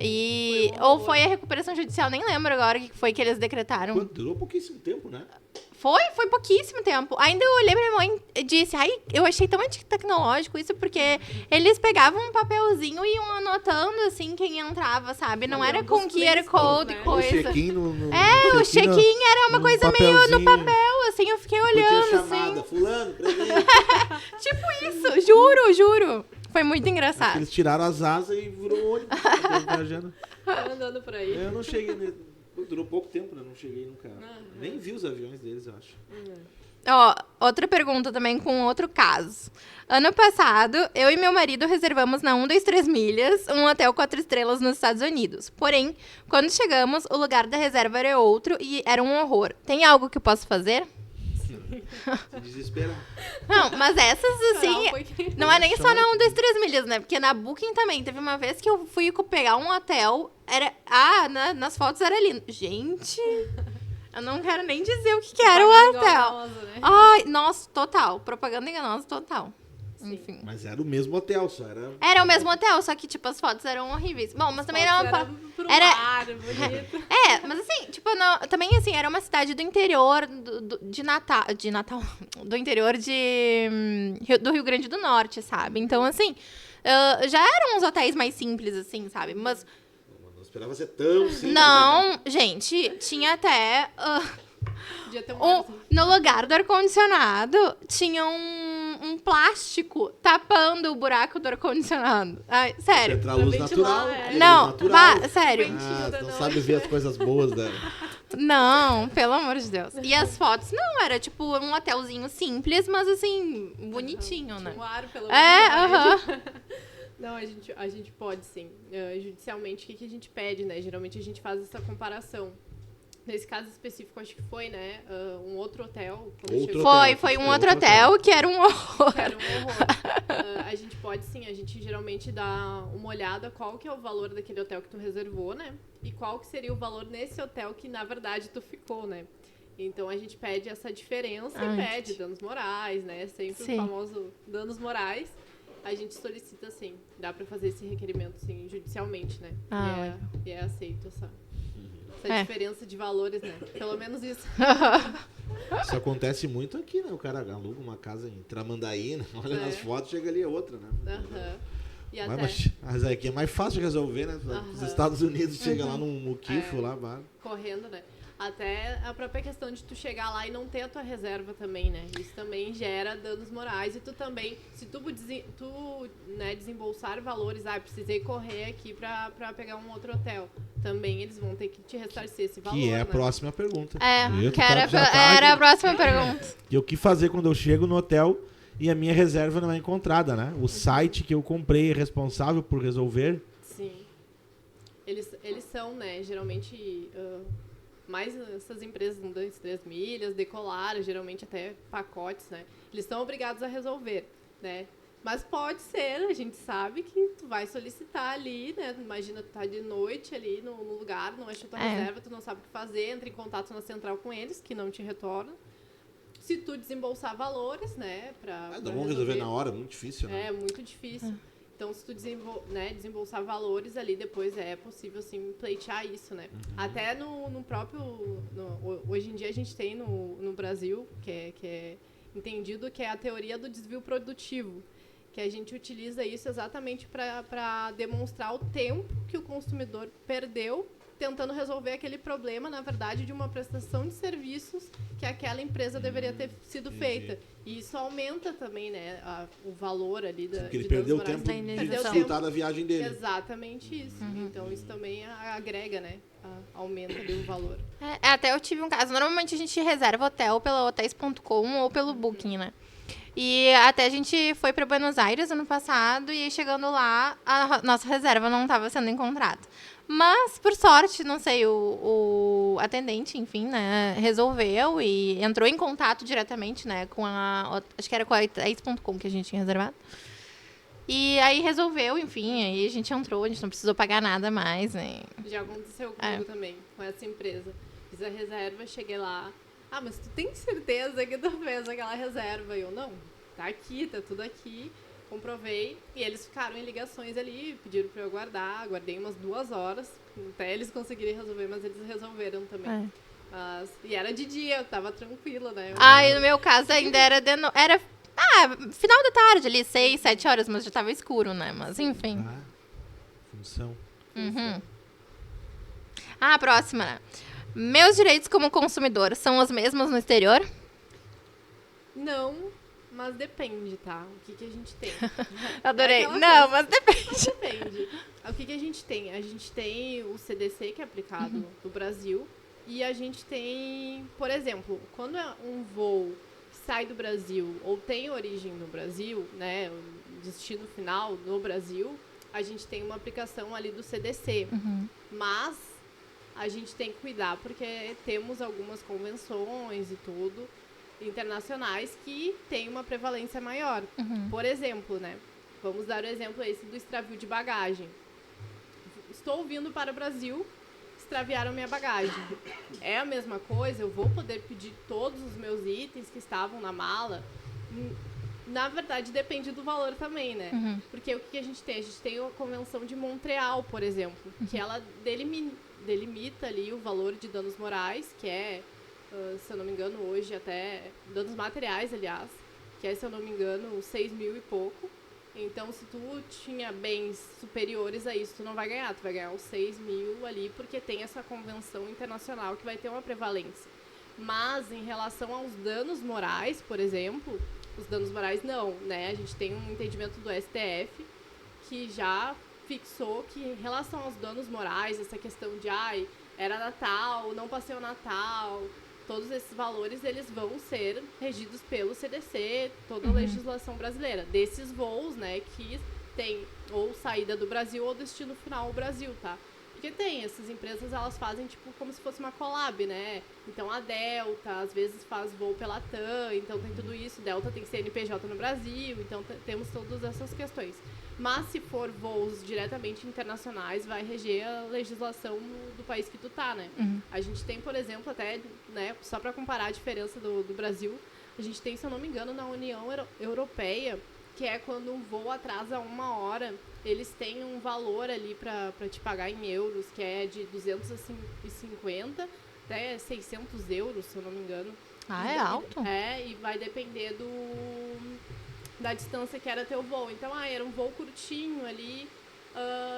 E, ou foi a recuperação judicial, nem lembro agora o que foi que eles decretaram. Durou pouquíssimo tempo, né? Foi pouquíssimo tempo. Ainda eu olhei pra minha mãe e disse, eu achei tão antitecnológico isso, porque eles pegavam um papelzinho e iam anotando, assim, quem entrava, sabe? Não era com QR Code e coisa. O check-in o check-in era uma coisa meio no papel, assim, eu fiquei olhando, chamada, assim. fulano, presente. Tipo isso, juro. Foi muito engraçado. Eles tiraram as asas e virou ônibus. Viajando. Andando por aí. Eu não cheguei... Durou pouco tempo, né? Não cheguei nunca. Nem vi os aviões deles, eu acho. Outra pergunta também com outro caso. Ano passado, eu e meu marido reservamos na 123 milhas um hotel 4 estrelas nos Estados Unidos. Porém, quando chegamos, o lugar da reserva era outro e era um horror. Tem algo que eu posso fazer? Se desesperar. Não, mas essas, assim, não é nem só na 123 milhas, né? Porque na Booking também. Teve uma vez que eu fui pegar um hotel, nas fotos era lindo. Gente, eu não quero nem dizer o que era o hotel. Né? Ai, nossa, total. Propaganda enganosa total. Sim. Enfim. Mas era o mesmo hotel, só era... Era o mesmo hotel, só que, tipo, as fotos eram horríveis. Bom, mas também Era mar, bonito. mas assim, tipo, também, assim, era uma cidade do interior de Natal, do interior do Rio Grande do Norte, sabe? Então, assim, já eram uns hotéis mais simples, assim, sabe? Mas... Não esperava ser tão simples. Não, gente, tinha até... no lugar do ar-condicionado, tinha um plástico tapando o buraco do ar-condicionado. Ai, sério. Entra a luz natural. É. Não, natural. sério. Não sabe ver as coisas boas Não, pelo amor de Deus. E as fotos, não, era tipo um hotelzinho simples, mas assim, bonitinho, né? Um ar, pelo menos. É, Não, a gente pode sim. Judicialmente, o que a gente pede, né? Geralmente a gente faz essa comparação. Nesse caso específico, acho que foi, né? Um outro hotel. Foi um outro hotel que era um horror. Era um horror. A gente pode sim, a gente geralmente dá uma olhada qual que é o valor daquele hotel que tu reservou, né? E qual que seria o valor nesse hotel que, na verdade, tu ficou, né? Então, a gente pede essa diferença e pede danos morais, né? Sempre o famoso danos morais. A gente solicita, assim, dá pra fazer esse requerimento, sim, judicialmente, né? E é aceito essa diferença de valores, né? Pelo menos isso. Isso acontece muito aqui, né? O cara aluga uma casa em Tramandaí, né? Olha nas fotos, chega ali outra, né? E mas aqui é mais fácil de resolver, né? Os Estados Unidos chega lá no muquifo, lá, correndo, né? Até a própria questão de tu chegar lá e não ter a tua reserva também, né? Isso também gera danos morais e tu também, se tu né, desembolsar valores, precisei correr aqui pra pegar um outro hotel, também eles vão ter que te ressarcir esse valor, que é a né? próxima pergunta. Era a próxima pergunta. E o que fazer quando eu chego no hotel e a minha reserva não é encontrada, né? O site que eu comprei é responsável por resolver? Sim. Eles são, né, geralmente... mais essas empresas não dão 3 milhas, Decolar, geralmente até pacotes, né? Eles estão obrigados a resolver, né? Mas pode ser, a gente sabe que tu vai solicitar ali, né? Imagina, tu tá de noite ali no lugar, não achou tua reserva, tu não sabe o que fazer, entra em contato na central com eles, que não te retornam. Se tu desembolsar valores, né? Não vão resolver na hora, muito difícil, né? É, muito difícil. Então, se tu desembolsar valores ali, depois é possível, assim, pleitear isso, né? Até no próprio... hoje em dia, a gente tem no Brasil, que é entendido, que é a teoria do desvio produtivo, que a gente utiliza isso exatamente para demonstrar o tempo que o consumidor perdeu tentando resolver aquele problema, na verdade, de uma prestação de serviços que aquela empresa deveria ter sido feita. E isso aumenta também, né, o valor ali porque ele perdeu o tempo de desfrutar da viagem dele. Exatamente isso. Então, isso também agrega, né, aumenta ali o valor. Até eu tive um caso. Normalmente, a gente reserva hotel pela hotéis.com ou pelo Booking, né? E até a gente foi para Buenos Aires ano passado e chegando lá, a nossa reserva não estava sendo encontrada. Mas, por sorte, não sei, o atendente, enfim, né, resolveu e entrou em contato diretamente, né, com acho que era com a hotéis.com que a gente tinha reservado. E aí resolveu, enfim, aí a gente entrou, a gente não precisou pagar nada mais, né. Já aconteceu comigo também, com essa empresa. Fiz a reserva, cheguei lá, mas tu tem certeza que tu fez aquela reserva? E eu, não, tá aqui, tá tudo aqui. Comprovei, e eles ficaram em ligações ali, pediram pra eu aguardei umas 2 horas, até eles conseguirem resolver, mas eles resolveram também. E era de dia, eu tava tranquila, né? E no meu caso ainda era era final da tarde ali, 6, 7 horas, mas já tava escuro, né? Mas enfim. Função. A próxima, né? Meus direitos como consumidor são os mesmos no exterior? Não, mas depende, tá? O que a gente tem. Adorei. Não, mas depende. Depende. O que a gente tem? A gente tem o CDC, que é aplicado no Brasil, e a gente tem, por exemplo, quando um voo sai do Brasil ou tem origem no Brasil, né, o destino final no Brasil, a gente tem uma aplicação ali do CDC. Mas a gente tem que cuidar porque temos algumas convenções e tudo internacionais que têm uma prevalência maior. Por exemplo, né? Vamos dar o exemplo esse do extravio de bagagem. Estou vindo para o Brasil, extraviaram minha bagagem. É a mesma coisa? Eu vou poder pedir todos os meus itens que estavam na mala? Na verdade, depende do valor também, né? Porque o que a gente tem? A gente tem a Convenção de Montreal, por exemplo, que ela delimita ali o valor de danos morais, que é, se eu não me engano, hoje até danos materiais, aliás, que é, se eu não me engano, 6 mil e pouco. Então, se tu tinha bens superiores a isso, tu não vai ganhar. Tu vai ganhar os 6 mil ali, porque tem essa convenção internacional que vai ter uma prevalência. Mas, em relação aos danos morais, por exemplo, os danos morais não, né? A gente tem um entendimento do STF que já fixou que, em relação aos danos morais, essa questão de, era Natal, não passei o Natal, todos esses valores eles vão ser regidos pelo CDC, toda a legislação brasileira. Desses voos, né, que tem ou saída do Brasil ou destino final o Brasil, tá? Porque tem, essas empresas, elas fazem, tipo, como se fosse uma collab, né? Então, a Delta, às vezes, faz voo pela TAM, então tem tudo isso. Delta tem CNPJ no Brasil, então temos todas essas questões. Mas, se for voos diretamente internacionais, vai reger a legislação do país que tu tá, né? A gente tem, por exemplo, até, né, só para comparar a diferença do Brasil, a gente tem, se eu não me engano, na União Europeia, que é quando um voo atrasa 1 hora, eles têm um valor ali para te pagar em euros, que é de 250 até 600 euros, se eu não me engano. Ah, é alto? E vai depender da distância que era teu voo. Então, era um voo curtinho ali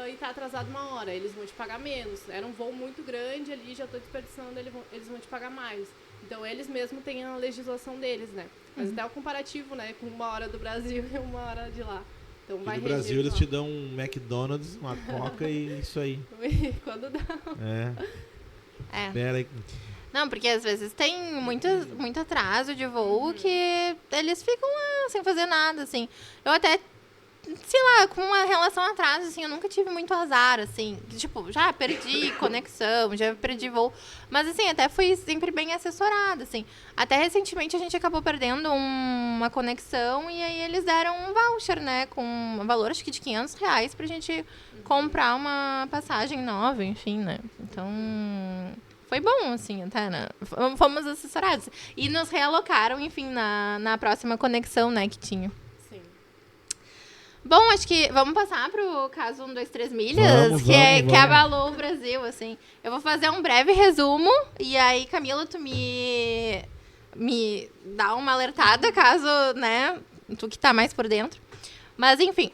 e tá atrasado 1 hora, eles vão te pagar menos. Era um voo muito grande ali, já tô desperdiçando, eles vão te pagar mais. Então, eles mesmo têm a legislação deles, né? Mas até o comparativo, né? Com 1 hora do Brasil e 1 hora de lá. Então, vai no Brasil eles te dão um McDonald's, uma Coca e isso aí. Quando dá. Pera aí. Não, porque às vezes tem muito atraso de voo que eles ficam lá sem fazer nada, assim. Eu até, sei lá, com uma relação a atraso, assim, eu nunca tive muito azar, assim. Tipo, já perdi conexão, já perdi voo. Mas, assim, até fui sempre bem assessorada, assim. Até recentemente a gente acabou perdendo uma conexão e aí eles deram um voucher, né? Com um valor, acho que de R$500 pra gente comprar uma passagem nova, enfim, né? Então... Foi bom, assim, até, né? Fomos assessorados. E nos realocaram, enfim, na próxima conexão, né, que tinha. Sim. Bom, acho que vamos passar pro caso 1, 2, 3 milhas, que abalou o Brasil, assim. Eu vou fazer um breve resumo e aí, Camila, tu me dá uma alertada caso, né, tu que tá mais por dentro. Mas, enfim.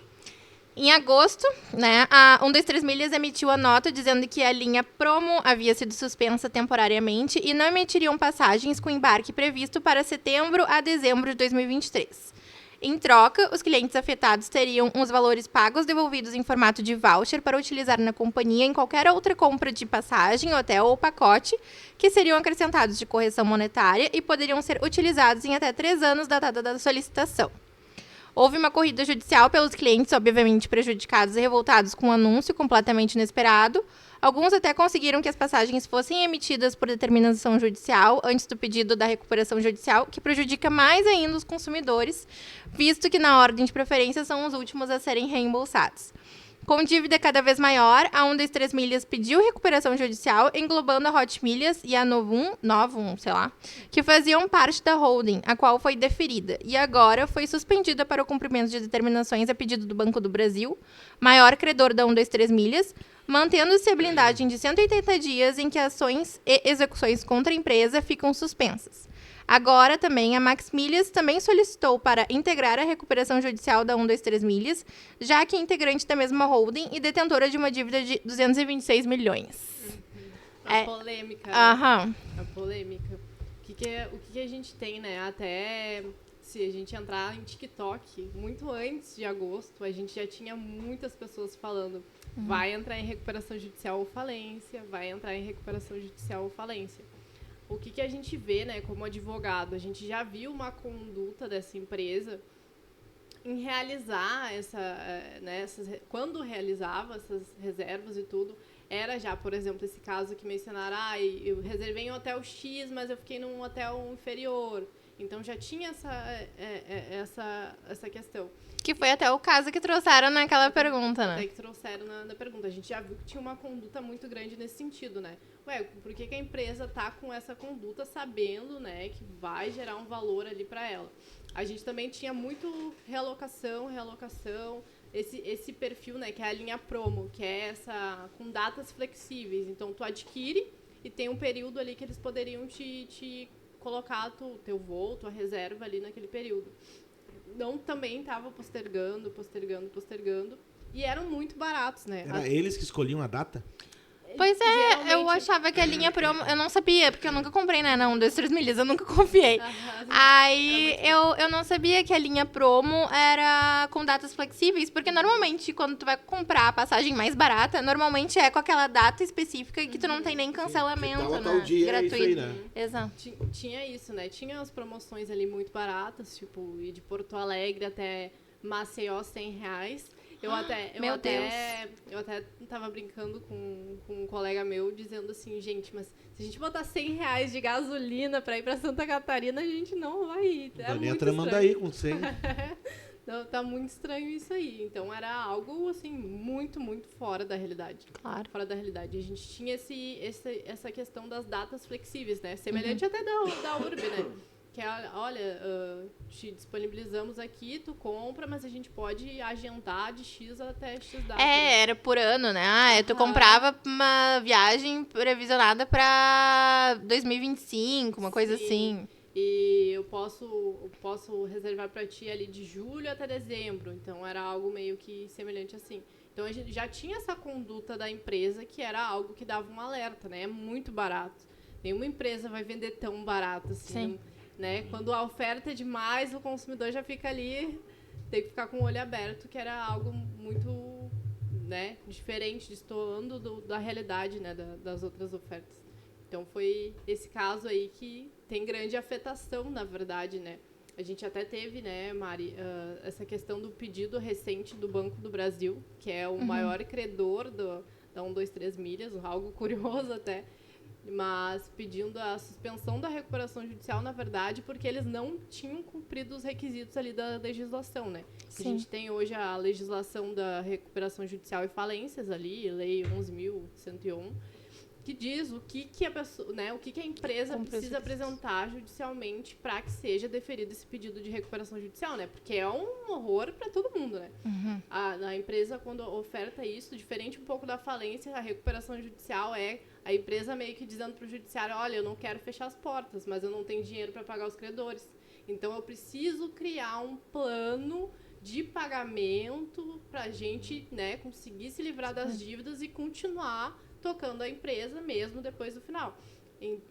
Em agosto, né, a 1, 2, 3 milhas emitiu a nota dizendo que a linha Promo havia sido suspensa temporariamente e não emitiriam passagens com embarque previsto para setembro a dezembro de 2023. Em troca, os clientes afetados teriam os valores pagos devolvidos em formato de voucher para utilizar na companhia em qualquer outra compra de passagem, hotel ou pacote, que seriam acrescentados de correção monetária e poderiam ser utilizados em até 3 anos da data da solicitação. Houve uma corrida judicial pelos clientes, obviamente prejudicados e revoltados com um anúncio completamente inesperado. Alguns até conseguiram que as passagens fossem emitidas por determinação judicial antes do pedido da recuperação judicial, que prejudica mais ainda os consumidores, visto que na ordem de preferência são os últimos a serem reembolsados. Com dívida cada vez maior, a 1, 2, 3 milhas pediu recuperação judicial, englobando a Hot Milhas e a Novum, sei lá, que faziam parte da holding, a qual foi deferida, e agora foi suspendida para o cumprimento de determinações a pedido do Banco do Brasil, maior credor da 1, 2, 3 milhas, mantendo-se a blindagem de 180 dias em que ações e execuções contra a empresa ficam suspensas. Agora, também, a Max Milhas também solicitou para integrar a recuperação judicial da 1, 2, 3 milhas, já que é integrante da mesma holding e detentora de uma dívida de 226 milhões. A polêmica. Aham. A polêmica. O que a gente tem, né? Até se a gente entrar em TikTok, muito antes de agosto, a gente já tinha muitas pessoas falando vai entrar em recuperação judicial ou falência, vai entrar em recuperação judicial ou falência. O que a gente vê, né, como advogado? A gente já viu uma conduta dessa empresa em realizar quando realizava essas reservas e tudo, era já, por exemplo, esse caso que mencionaram, eu reservei em um hotel X, mas eu fiquei num hotel inferior. Então já tinha essa questão. Que foi até o caso que trouxeram naquela pergunta, né? Até que trouxeram na pergunta. A gente já viu que tinha uma conduta muito grande nesse sentido, né? Por que a empresa tá com essa conduta sabendo, né, que vai gerar um valor ali para ela? A gente também tinha muito realocação, esse perfil, né, que é a linha Promo, que é essa com datas flexíveis. Então, tu adquire e tem um período ali que eles poderiam te colocar teu voo, tua reserva ali naquele período. Não também estava postergando. E eram muito baratos, né? Era eles que escolhiam a data? Pois é, eu geralmente- achava que a linha promo... Eu não sabia, porque eu nunca comprei, né, na 1, 2, 3 milhas, eu nunca confiei. Aham. Aí eu não sabia que a linha promo era com datas flexíveis, porque normalmente quando tu vai comprar a passagem mais barata, normalmente é com aquela data específica que tu não tem nem cancelamento, Tal, né? tal dia, é gratuito. isso aí, né? Exato. Tinha isso, né? Tinha as promoções ali muito baratas, tipo, ir de Porto Alegre até Maceió, R$100. Eu até tava brincando com um colega meu, dizendo assim, gente, mas se a gente botar R$100 de gasolina pra ir pra Santa Catarina, a gente não vai ir. É Dani muito Tramandaí estranho. com 100. Não, tá muito estranho isso aí. Então era algo, assim, muito, muito fora da realidade. Claro. Fora da realidade. A gente tinha essa questão das datas flexíveis, né? Semelhante até da URB, né? Que é, olha, te disponibilizamos aqui, tu compra, mas a gente pode agendar de X até X data. né? Era por ano, né? Ah, tu Aham. comprava uma viagem previsionada pra 2025, uma coisa Sim. assim. E eu posso reservar para ti ali de julho até dezembro. Então era algo meio que semelhante assim. Então a gente já tinha essa conduta da empresa que era algo que dava um alerta, né? É muito barato. Nenhuma empresa vai vender tão barato assim. Sim. Né? Quando a oferta é demais, o consumidor já fica ali, tem que ficar com o olho aberto, que era algo muito, né, diferente, destoando da realidade, né, das outras ofertas. Então foi esse caso aí que tem grande afetação, na verdade, né? A gente até teve, né, Mari, essa questão do pedido recente do Banco do Brasil, que é o maior credor da 1, 2, 3 milhas, algo curioso até, mas pedindo a suspensão da recuperação judicial, na verdade, porque eles não tinham cumprido os requisitos ali da legislação, né? A Sim. gente tem hoje a legislação da recuperação judicial e falências ali, lei 11.101, que diz o que a pessoa, né, o que a empresa Cumpre os precisa requisitos. apresentar judicialmente para que seja deferido esse pedido de recuperação judicial, né? Porque é um horror para todo mundo, né? Uhum. A empresa, quando oferta isso, diferente um pouco da falência, a recuperação judicial é a empresa meio que dizendo para o judiciário, olha, eu não quero fechar as portas, mas eu não tenho dinheiro para pagar os credores. Então, eu preciso criar um plano de pagamento para a gente, né, conseguir se livrar das dívidas e continuar tocando a empresa mesmo depois do final,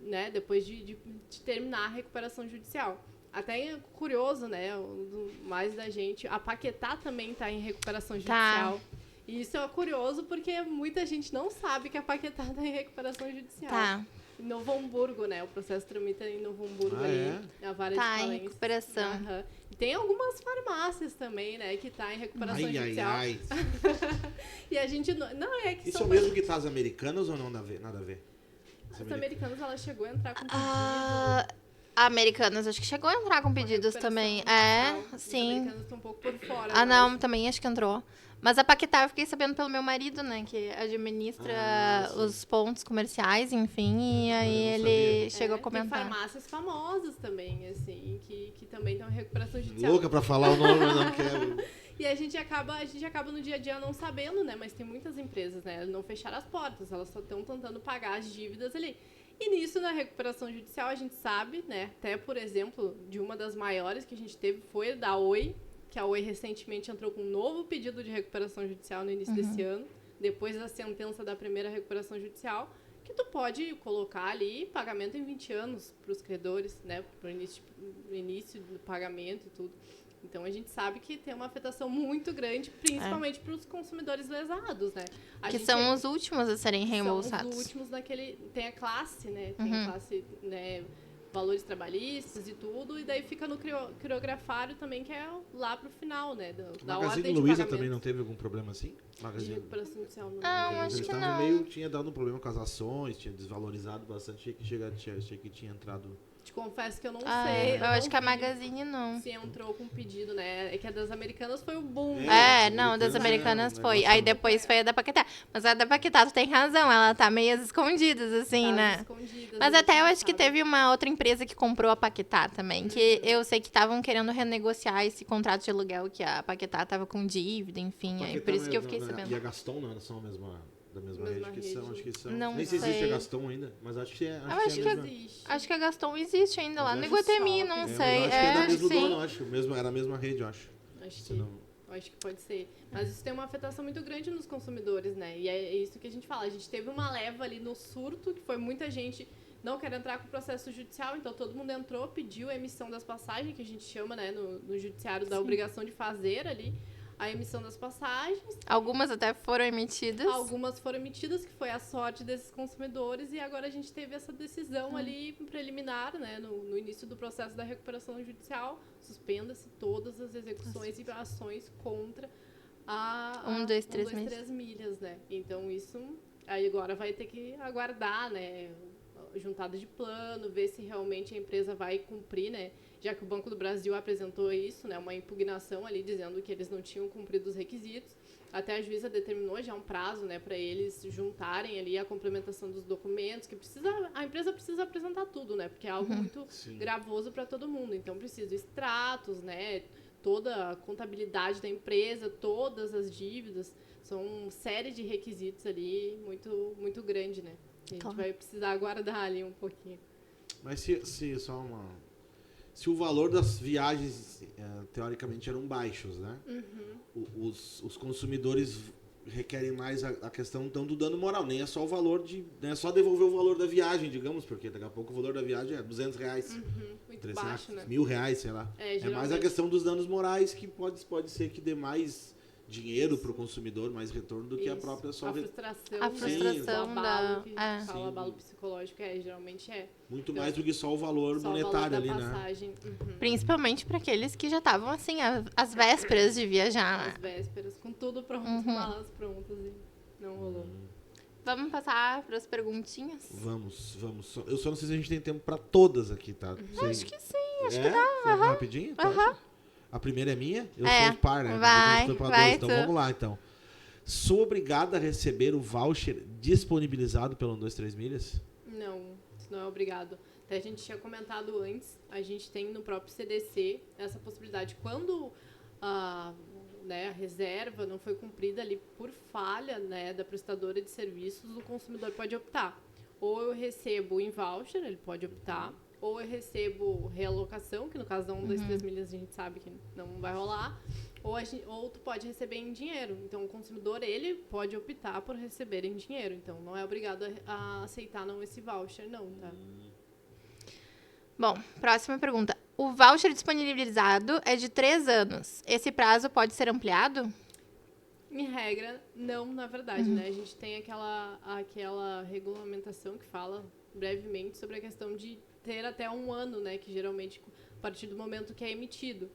né, depois de terminar a recuperação judicial. Até é curioso, né, mais da gente, a Paquetá também está em recuperação judicial. E isso é curioso porque muita gente não sabe que a Paquetá está em recuperação judicial. Tá. Em Novo Hamburgo, né, o processo tramita em Novo Hamburgo Ah, ali, a vara de Tá, em falência. recuperação. Aham. E tem algumas farmácias também, né, que tá em recuperação judicial. Ai. E a gente não é que Isso é são o mesmo que tá as americanas ou não nada a ver? as americanas, ela chegou a entrar com pedido. Ah, a Americanas, acho que chegou a entrar com pedidos recuperação também. judicial. É, Os sim. americanos estão um pouco por fora. Ah, mas- não, também acho que entrou. Mas a Paquetá eu fiquei sabendo pelo meu marido, né? Que administra sim. os pontos comerciais, enfim. E aí eu não ele É, chegou a tem comentar. farmácias famosas também, assim, que também estão em recuperação judicial. Louca pra falar o nome, mas não quero. E a gente acaba no dia a dia não sabendo, né? Mas tem muitas empresas, né? Elas não fecharam as portas, elas só estão tentando pagar as dívidas ali. E nisso, na recuperação judicial, a gente sabe, né? Até, por exemplo, de uma das maiores que a gente teve foi da Oi, que a Oi recentemente entrou com um novo pedido de recuperação judicial no início desse ano, depois da sentença da primeira recuperação judicial, que tu pode colocar ali pagamento em 20 anos para os credores, né? Para o início do pagamento e tudo. Então, a gente sabe que tem uma afetação muito grande, principalmente para os consumidores lesados, né? A Que gente são os últimos a serem são reembolsados. os últimos naquele... Tem a classe, né? Tem a classe, né? Valores trabalhistas e tudo. E daí fica no criografário também, que é lá pro final, né? Da Magazine ordem de Luiza pagamento. também não teve algum problema assim? De Magazine recuperação judicial. Não, Ah, não. acho Eles que estavam não. meio, tinha dado um problema com as ações, tinha desvalorizado bastante, achei que tinha entrado. Te confesso que eu não Ah, sei. eu acho não que a vi Magazine não. se entrou com pedido, né? É que a das americanas foi o boom. É, as não, das Americanas, Americanas né, foi. negócio- Aí depois foi a da Paquetá. Mas a da Paquetá, tu tem razão, ela tá meio escondidas, assim, Tava né? escondidas, Mas a até gente eu não acho que sabe. teve uma outra empresa que comprou a Paquetá também, que eu sei que estavam querendo renegociar esse contrato de aluguel que a Paquetá tava com dívida, enfim, aí por isso que eu fiquei E a sabendo. Gaston não, são da mesma Mesma rede que são, rede. acho que são. Não Nem sei se existe sei. a Gaston ainda, mas acho que é. acho é que a mesma. Existe. Acho que a Gaston existe ainda lá Mas no acho Iguatemi, só- não é, mas sei. eu acho que é da mesma sim. dono, acho. Era a mesma rede, eu acho. Acho Se que não- Eu acho que pode ser. Mas isso tem uma afetação muito grande nos consumidores, né? E é isso que a gente fala. A gente teve uma leva ali no surto, que foi muita gente não quer entrar com o processo judicial, então todo mundo entrou, pediu a emissão das passagens, que a gente chama, né, no judiciário da obrigação de fazer ali a emissão das passagens. Algumas até foram emitidas. Algumas foram emitidas, que foi a sorte desses consumidores, e agora a gente teve essa decisão ali preliminar, né, no início do processo da recuperação judicial, suspenda-se todas as execuções e ações contra a 1, 2, 3 milhas, né? Então isso aí agora vai ter que aguardar, né, juntada de plano, ver se realmente a empresa vai cumprir, né? Já que o Banco do Brasil apresentou isso, né, uma impugnação ali dizendo que eles não tinham cumprido os requisitos. Até a juíza determinou já um prazo, né, para eles juntarem ali a complementação dos documentos, que a empresa precisa apresentar tudo, né, porque é algo muito gravoso para todo mundo. Então precisa extratos, né, toda a contabilidade da empresa, todas as dívidas, são uma série de requisitos ali muito muito grande, né? A gente vai precisar aguardar ali um pouquinho. Mas se o valor das viagens, teoricamente, eram baixos, né? Os consumidores requerem mais a questão então, do dano moral. Nem é só o valor não é só devolver o valor da viagem, digamos, porque daqui a pouco o valor da viagem é R$200. Muito 300, baixo, né? R$1.000, sei lá. É mais a questão dos danos morais que pode ser que dê mais dinheiro para o consumidor, mais retorno do que a própria só... A frustração. A frustração o abalo, que a gente da... fala, abalo psicológico, geralmente é. Muito mais do que só o valor monetário ali, passagem. né? Principalmente para aqueles que já estavam, assim, às vésperas de viajar. Às vésperas, com tudo pronto, malas prontas e não rolou. Vamos passar para as perguntinhas? Vamos. Eu só não sei se a gente tem tempo para todas aqui, tá? Acho que sim, acho que dá. Foi rapidinho? Tu acha? A primeira é minha? Eu sou o par, né? Vai, então vamos lá, então. Sou obrigada a receber o voucher disponibilizado pelo 1, 2, 3 milhas? Não, isso não é obrigado. Até a gente tinha comentado antes, a gente tem no próprio CDC essa possibilidade. Quando a reserva não foi cumprida ali por falha, né, da prestadora de serviços, o consumidor pode optar. Ou eu recebo em voucher, ele pode optar, ou eu recebo realocação, que no caso da 1, 2, 3 milhas a gente sabe que não vai rolar, ou tu pode receber em dinheiro. Então, o consumidor, ele pode optar por receber em dinheiro. Então, não é obrigado a aceitar esse voucher, não, tá? Bom, próxima pergunta. O voucher disponibilizado é de 3 anos. Esse prazo pode ser ampliado? Em regra, não, na verdade, né? A gente tem aquela regulamentação que fala brevemente sobre a questão de ter até 1 ano, né? Que geralmente, a partir do momento que é emitido.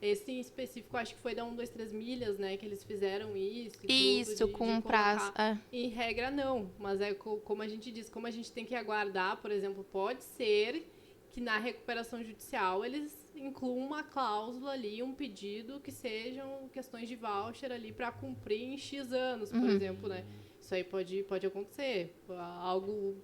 Esse em específico, acho que foi da 1, 2, 3 milhas, né? Que eles fizeram isso. Isso, com um prazo. Em regra, não. Mas como a gente diz, como a gente tem que aguardar, por exemplo, pode ser que na recuperação judicial eles incluam uma cláusula ali, um pedido que sejam questões de voucher ali para cumprir em X anos, por exemplo, né? Isso aí pode acontecer. Algo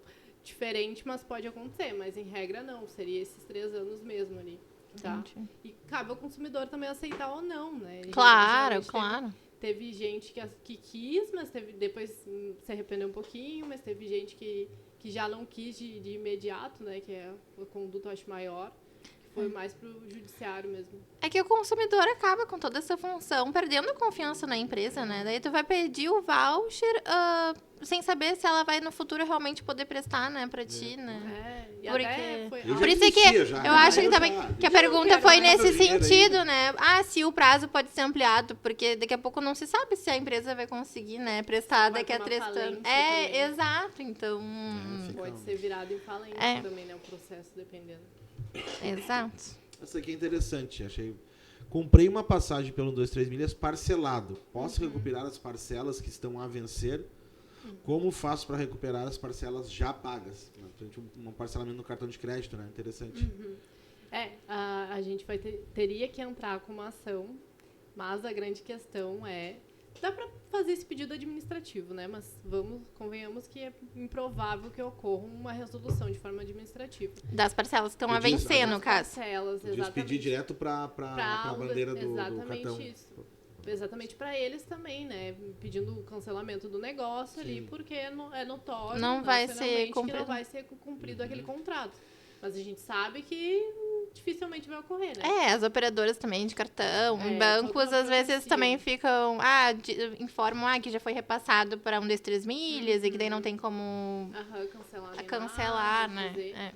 diferente, mas pode acontecer. Mas em regra, não. Seria esses 3 anos mesmo ali. Tá? E cabe ao consumidor também aceitar ou não, né? Claro. Teve gente que quis, mas depois se arrependeu um pouquinho, mas teve gente que já não quis de imediato, né? Que é a conduta, acho, maior. Que foi mais pro judiciário mesmo. É que o consumidor acaba com toda essa função, perdendo a confiança na empresa, né? Daí tu vai pedir o voucher sem saber se ela vai no futuro realmente poder prestar, né, pra ti, né? E porque... até foi... Por isso é que eu acho que também que a pergunta foi nesse sentido, né? Se o prazo pode ser ampliado, porque daqui a pouco não se sabe se a empresa vai conseguir, né, prestar daqui a 3 anos. Exato, então... Pode ser virado em falência também, né, o processo, dependendo. Exato. Essa aqui é interessante, achei. Comprei uma passagem pelo 1, 2, 3 milhas parcelado. Posso recuperar as parcelas que estão a vencer? Como faço para recuperar as parcelas já pagas? Um parcelamento no cartão de crédito, né? Interessante. A gente teria que entrar com uma ação, mas a grande questão é... Dá para fazer esse pedido administrativo, né? Mas convenhamos que é improvável que ocorra uma resolução de forma administrativa. Das parcelas que estão a vencer, no caso. Parcelas, exatamente. Pedir direto para a bandeira do cartão. Exatamente isso. Exatamente para eles também, né? Pedindo o cancelamento do negócio ali, porque é notório. Não vai ser cumprido. Que não vai ser cumprido aquele contrato. Mas a gente sabe que dificilmente vai ocorrer, né? As operadoras também de cartão, É, bancos, toda uma às vezes burocracia. também ficam, informam que já foi repassado para 1, 2, 3 milhas e que daí não tem como Cancelar nem cancelar, nada, né? fazer.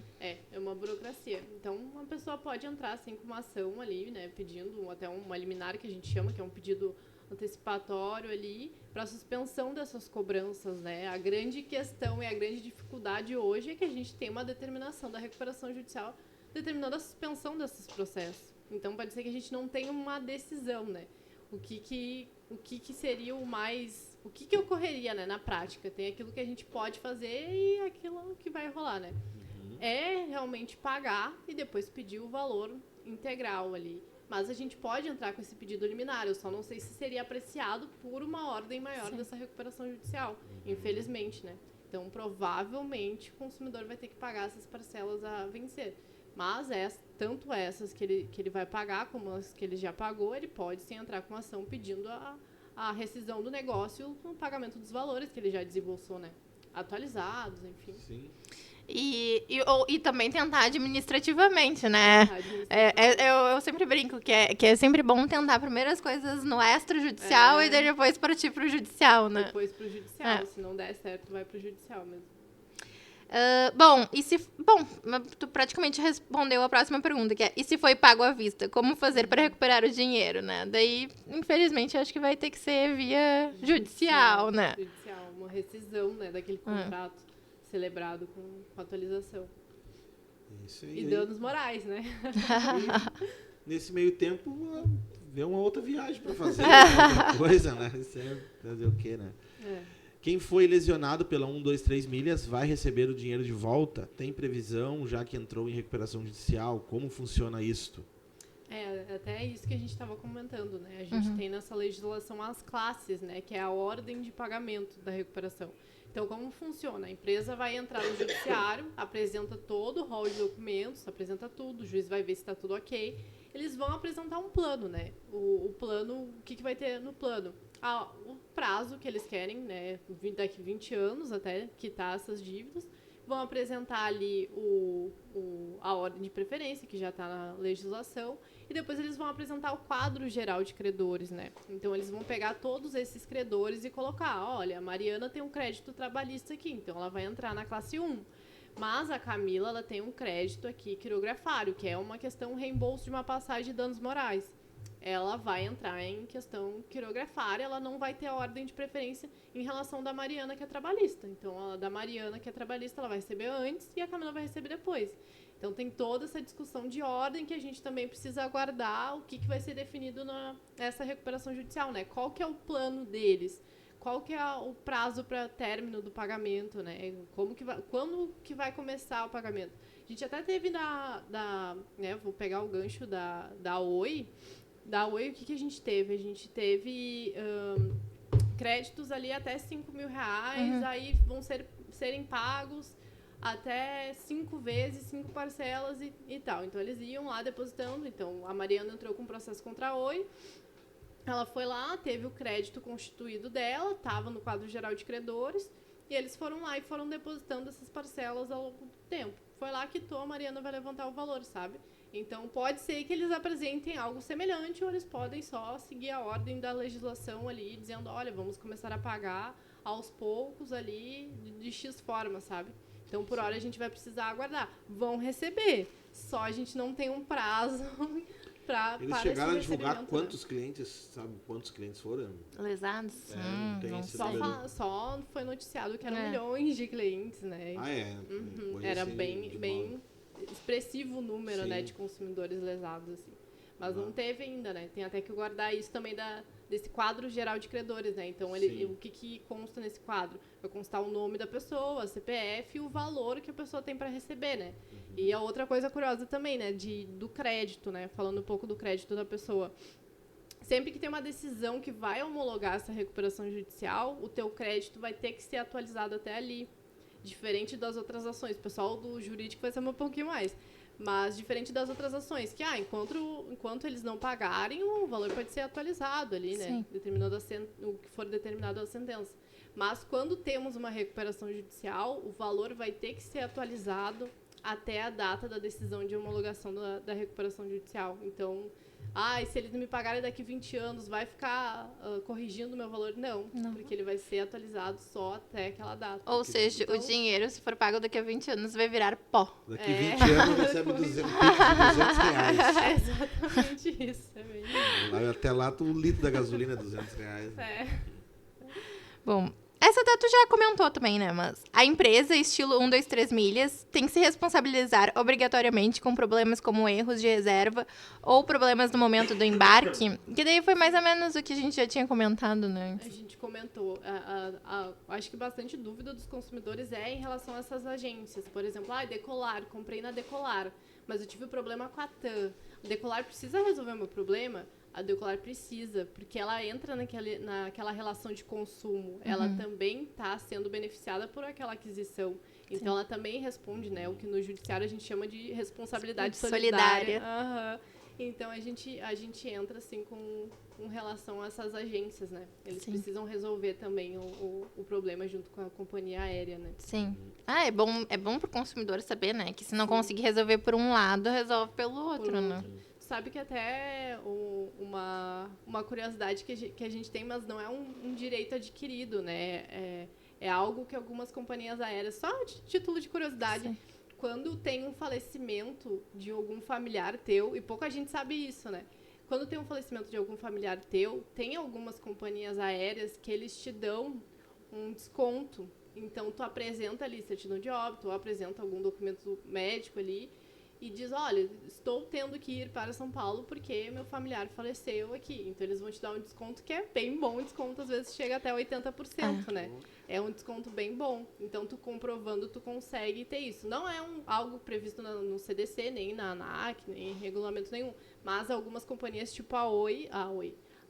É uma burocracia. Então, uma pessoa pode entrar, assim, com uma ação ali, né, pedindo até uma liminar, que a gente chama, que é um pedido antecipatório ali, para suspensão dessas cobranças, né? A grande questão e a grande dificuldade hoje é que a gente tem uma determinação da recuperação judicial determinando a suspensão desses processos. Então, pode ser que a gente não tenha uma decisão, né? O que seria o mais... O que ocorreria, né, na prática? Tem aquilo que a gente pode fazer e aquilo que vai rolar, né? É realmente pagar e depois pedir o valor integral ali. Mas a gente pode entrar com esse pedido liminar. Eu só não sei se seria apreciado por uma ordem maior dessa recuperação judicial, infelizmente, né? Então, provavelmente, o consumidor vai ter que pagar essas parcelas a vencer. Mas tanto essas que ele vai pagar, como as que ele já pagou, ele pode sim entrar com uma ação pedindo a rescisão do negócio no pagamento dos valores que ele já desembolsou, né? Atualizados, enfim. Sim. E também tentar administrativamente, né? Eu sempre brinco que é sempre bom tentar primeiro as coisas no extrajudicial e daí depois partir pro judicial, né? Depois pro judicial. Se não der certo, vai pro judicial mesmo. Tu praticamente respondeu a próxima pergunta, que é: e se foi pago à vista? Como fazer para recuperar o dinheiro, né? Daí, infelizmente, acho que vai ter que ser via judicial, né? Judicial, uma rescisão, né, daquele contrato celebrado com atualização. Isso aí. E danos morais, né? E, nesse meio tempo, ver uma outra viagem para fazer outra coisa, né? Isso é fazer o quê, né? Quem foi lesionado pela 1, 2, 3 milhas vai receber o dinheiro de volta? Tem previsão, já que entrou em recuperação judicial? Como funciona isto? Até isso que a gente estava comentando, né? A gente tem nessa legislação as classes, né? Que é a ordem de pagamento da recuperação. Então, como funciona? A empresa vai entrar no judiciário, apresenta todo o rol de documentos, apresenta tudo, o juiz vai ver se está tudo ok. Eles vão apresentar um plano, né? O plano, o que vai ter no plano? O prazo que eles querem, né? Daqui 20 anos até quitar essas dívidas. Vão apresentar ali a ordem de preferência, que já está na legislação, e depois eles vão apresentar o quadro geral de credores, né? Então, eles vão pegar todos esses credores e colocar, olha, a Mariana tem um crédito trabalhista aqui, então ela vai entrar na classe 1. Mas a Camila, ela tem um crédito aqui quirografário, que é uma questão reembolso de uma passagem de danos morais. Ela vai entrar em questão quirografária, ela não vai ter a ordem de preferência em relação da Mariana, que é trabalhista. Então, a da Mariana, que é trabalhista, ela vai receber antes e a Camila vai receber depois. Então, tem toda essa discussão de ordem que a gente também precisa aguardar o que vai ser definido nessa recuperação judicial, né? Qual que é o plano deles? Qual que é o prazo para término do pagamento, né? Quando que vai começar o pagamento? A gente até teve né, vou pegar o gancho da Oi. Da Oi, o que a gente teve? A gente teve créditos ali até 5 mil reais, aí vão serem pagos até 5 vezes, 5 parcelas e tal. Então, eles iam lá depositando. Então, a Mariana entrou com um processo contra a Oi. Ela foi lá, teve o crédito constituído dela, estava no quadro geral de credores, e eles foram lá e foram depositando essas parcelas ao longo do tempo. Foi lá, quitou, a Mariana vai levantar o valor, sabe? Então, pode ser que eles apresentem algo semelhante ou eles podem só seguir a ordem da legislação ali, dizendo, olha, vamos começar a pagar aos poucos ali de X forma, sabe? Então, por hora, a gente vai precisar aguardar. Vão receber, só a gente não tem um prazo para Eles chegaram a divulgar quantos clientes, sabe quantos clientes foram? Lesados? Só foi noticiado que eram milhões de clientes, né? Era assim, bem expressivo o número, né, de consumidores lesados, assim. Mas não teve ainda, né? Tem até que guardar isso também desse quadro geral de credores, né? Então, o que consta nesse quadro? Vai constar o nome da pessoa, a CPF e o valor que a pessoa tem para receber, né? E a outra coisa curiosa também, né? Do crédito, né? Falando um pouco do crédito da pessoa. Sempre que tem uma decisão que vai homologar essa recuperação judicial, o teu crédito vai ter que ser atualizado até ali. Diferente das outras ações. O pessoal do jurídico vai saber um pouquinho mais. Mas diferente das outras ações, que enquanto eles não pagarem, o valor pode ser atualizado ali, né? O que for determinado a sentença. Mas quando temos uma recuperação judicial, o valor vai ter que ser atualizado até a data da decisão de homologação da recuperação judicial. Então, e se eles não me pagarem daqui 20 anos, vai ficar corrigindo o meu valor? Não, porque ele vai ser atualizado só até aquela data. Ou seja, o dinheiro, se for pago daqui a 20 anos, vai virar pó. Daqui 20 anos recebe 200 reais. É exatamente isso. É bem isso. Até lá, o litro da gasolina é 200 reais. Bom, essa até tu já comentou também, né? Mas a empresa, estilo 1, 2, 3 milhas, tem que se responsabilizar obrigatoriamente com problemas como erros de reserva ou problemas no momento do embarque. Que daí foi mais ou menos o que a gente já tinha comentado, né? A gente comentou. Acho que bastante dúvida dos consumidores é em relação a essas agências. Por exemplo, Decolar, comprei na Decolar, mas eu tive problema com a TAM. A Decolar precisa resolver o meu problema? A Decolar precisa, porque ela entra naquela relação de consumo. Ela também está sendo beneficiada por aquela aquisição. Então, ela também responde, né? O que no judiciário a gente chama de responsabilidade solidária. Então, a gente entra, assim, com relação a essas agências, né? Eles precisam resolver também o problema junto com a companhia aérea, né? Sim. É bom pro consumidor saber, né? Que se não conseguir resolver por um lado, resolve pelo outro, né? Sabe que até uma curiosidade que a gente tem, mas não é um direito adquirido, né? É algo que algumas companhias aéreas, só de título de curiosidade, quando tem um falecimento de algum familiar teu, e pouca gente sabe isso, né? Quando tem um falecimento de algum familiar teu, tem algumas companhias aéreas que eles te dão um desconto. Então, tu apresenta ali certidão de óbito, ou apresenta algum documento médico ali, e diz, olha, estou tendo que ir para São Paulo porque meu familiar faleceu aqui. Então, eles vão te dar um desconto que é bem bom. O desconto, às vezes, chega até 80%, né? É um desconto bem bom. Então, tu comprovando, tu consegue ter isso. Não é algo previsto no CDC, nem na ANAC, nem em regulamento nenhum. Mas algumas companhias, tipo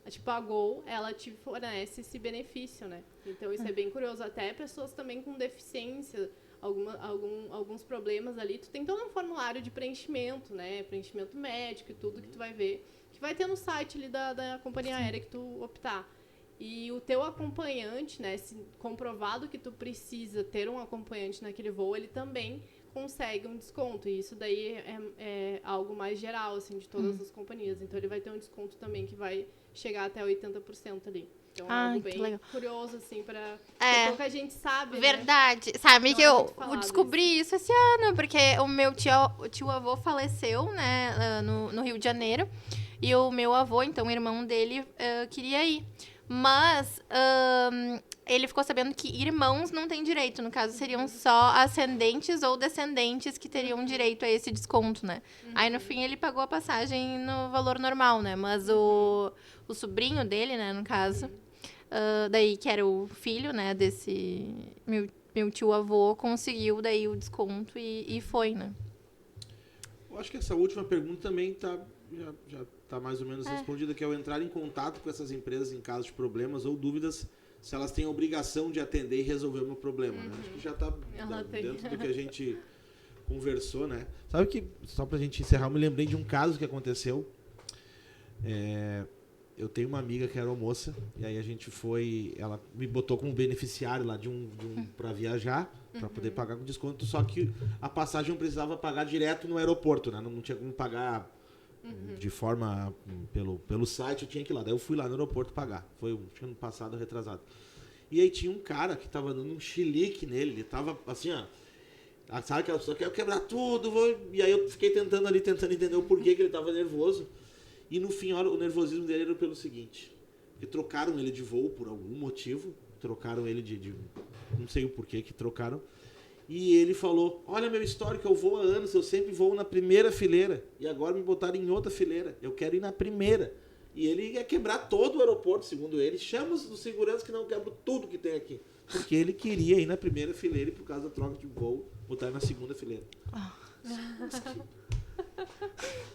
tipo a Gol, ela te fornece esse benefício, né? Então, isso é bem curioso. Até pessoas também com deficiência, alguns problemas ali, tu tem todo um formulário de preenchimento, né? Preenchimento médico e tudo que tu vai ver, que vai ter no site ali da companhia aérea que tu optar. E o teu acompanhante, né? Se comprovado que tu precisa ter um acompanhante naquele voo, ele também consegue um desconto. E isso daí é algo mais geral, assim, de todas as companhias. Então, ele vai ter um desconto também que vai chegar até 80% ali. Então, é algo bem curioso, assim, pra... pouca gente sabe, Verdade. Né? Sabe então, que eu descobri isso esse ano, porque o meu tio-avô faleceu, né, no Rio de Janeiro. E o meu avô, então, o irmão dele, queria ir. Mas ele ficou sabendo que irmãos não têm direito. No caso, seriam só ascendentes ou descendentes que teriam direito a esse desconto, né? Aí, no fim, ele pagou a passagem no valor normal, né? Mas o sobrinho dele, né, no caso, daí que era o filho, né, desse meu tio-avô, conseguiu daí o desconto e foi, né? Eu acho que essa última pergunta também já está mais ou menos respondida, que é o entrar em contato com essas empresas em caso de problemas ou dúvidas, se elas têm a obrigação de atender e resolver o meu problema, né? Acho que já está dentro do que a gente conversou, né? Sabe que, só pra gente encerrar, eu me lembrei de um caso que aconteceu. Eu tenho uma amiga que era moça, e aí a gente foi, ela me botou como beneficiário lá para viajar, para poder pagar com desconto, só que a passagem eu precisava pagar direto no aeroporto, né? Não tinha como pagar de forma pelo site, eu tinha que ir lá. Daí eu fui lá no aeroporto pagar. Foi ano passado, retrasado. E aí tinha um cara que tava dando um chilique nele, ele tava assim, ó, sabe aquela pessoa que quer quebrar tudo, e aí eu fiquei tentando entender o porquê que ele tava nervoso. E no fim, o nervosismo dele era pelo seguinte, que trocaram ele de voo por algum motivo, trocaram ele de não sei o porquê que trocaram, e ele falou, olha meu histórico, eu voo há anos, eu sempre voo na primeira fileira, e agora me botaram em outra fileira, eu quero ir na primeira. E ele ia quebrar todo o aeroporto, segundo ele, chama os seguranças que não quebram tudo que tem aqui, porque ele queria ir na primeira fileira e por causa da troca de voo, botar na segunda fileira.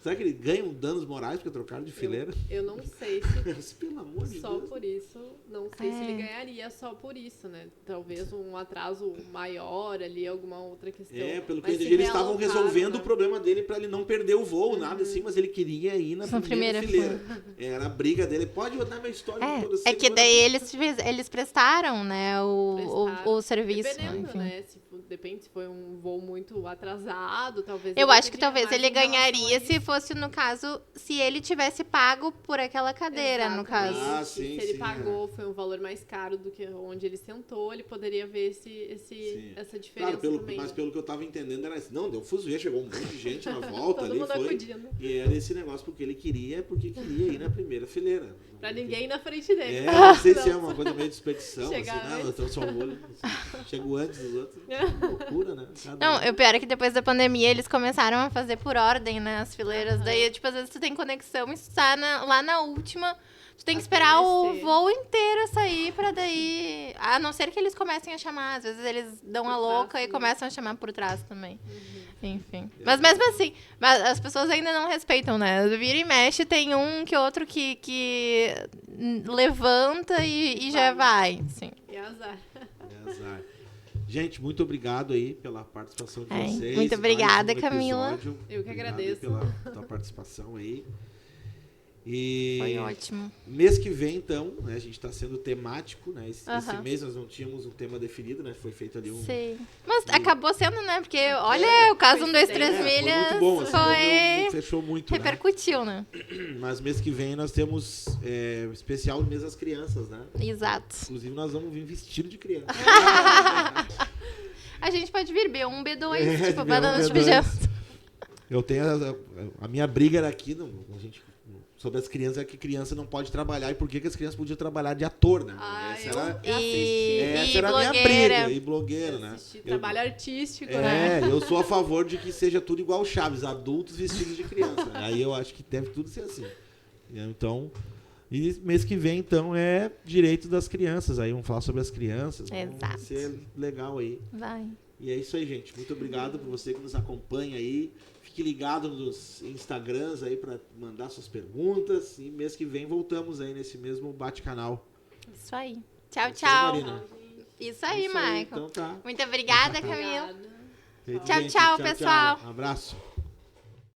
Será que ele ganha danos morais porque trocaram de fileira? Eu não sei se pelo amor de só Deus. Por isso, não sei se ele ganharia só por isso, né? Talvez um atraso maior ali, alguma outra questão. Pelo que eu entendi, eles estavam resolvendo, né, o problema dele para ele não perder o voo, nada assim, mas ele queria ir na primeira fileira. Era a briga dele. Pode botar minha história toda. É que daí eles prestaram, né, o serviço. Dependendo, né? depende se foi um voo muito atrasado, talvez... Eu ele acho que teria talvez mais ele em relação ganharia a se isso. fosse, no caso, se ele tivesse pago por aquela cadeira, no Exatamente. caso. Ah, sim, Se ele sim, pagou, foi um valor mais caro do que onde ele sentou, ele poderia ver Sim. essa diferença Claro, também. mas pelo que eu tava entendendo era assim, não, deu fuzuê, chegou um monte de gente na volta Todo ali, mundo foi. acudindo. E era esse negócio porque ele queria ir na primeira fileira. Pra ninguém ir na frente dele. É, não sei se é Não. uma coisa meio de expedição, assim, Chegar né? antes. Então só o olho, assim, chego antes dos outros. Loucura, né? Cada Não, um. o pior é que depois da pandemia eles começaram a fazer por ordem, né, as fileiras. Daí, tipo, às vezes tu tem conexão e tu tá lá na última, tu tem que Até esperar o descer. voo inteiro sair pra daí... A não ser que eles comecem a chamar, às vezes eles dão Por a trás louca e também. começam a chamar por trás também. Enfim. É. Mas mesmo assim, as pessoas ainda não respeitam, né? Vira e mexe, tem um que outro que levanta e já vai, sim. E azar. É azar. Gente, muito obrigado aí pela participação de Ai, vocês. muito obrigada, Mais um Camila. episódio. Eu que Obrigado agradeço. Pela tua participação aí. E Foi ótimo. mês que vem, então, né, a gente está sendo temático, né? Esse Aham. mês nós não tínhamos um tema definido, né? Foi feito ali um... Sim. Mas acabou sendo, né? Porque, É, olha, o caso 1, 2, 3 foi milhas muito bom, assim, foi... fechou muito, né? Repercutiu, né? Mas mês que vem nós temos especial mês das crianças, né? Exato. Inclusive nós vamos vir vestido de criança. A gente pode vir B1, B2, É, tipo, B1, banana de B2. pijama. Eu tenho a minha briga era aqui sobre as crianças é que criança não pode trabalhar e por que as crianças podiam trabalhar de ator, né? Ai, essa era, eu assisti. essa era a minha blogueira. briga. E blogueira, né? Assisti Eu- trabalho artístico, né? eu sou a favor de que seja tudo igual Chaves, adultos vestidos de criança. Aí eu acho que deve tudo ser assim. Então, e mês que vem, então, é direito das crianças. Aí vamos falar sobre as crianças. Vai Exato. ser legal aí. Vai. E é isso aí, gente. Muito obrigado por você que nos acompanha aí. Fique ligado nos Instagrams aí para mandar suas perguntas. E mês que vem voltamos aí nesse mesmo bate-canal. Isso aí. Tchau, Isso aí, tchau. Marina. Isso aí, Isso Michael. Então tá. Muito obrigada, Camila. Obrigada. Feito, Tchau, gente. tchau, pessoal. Um abraço.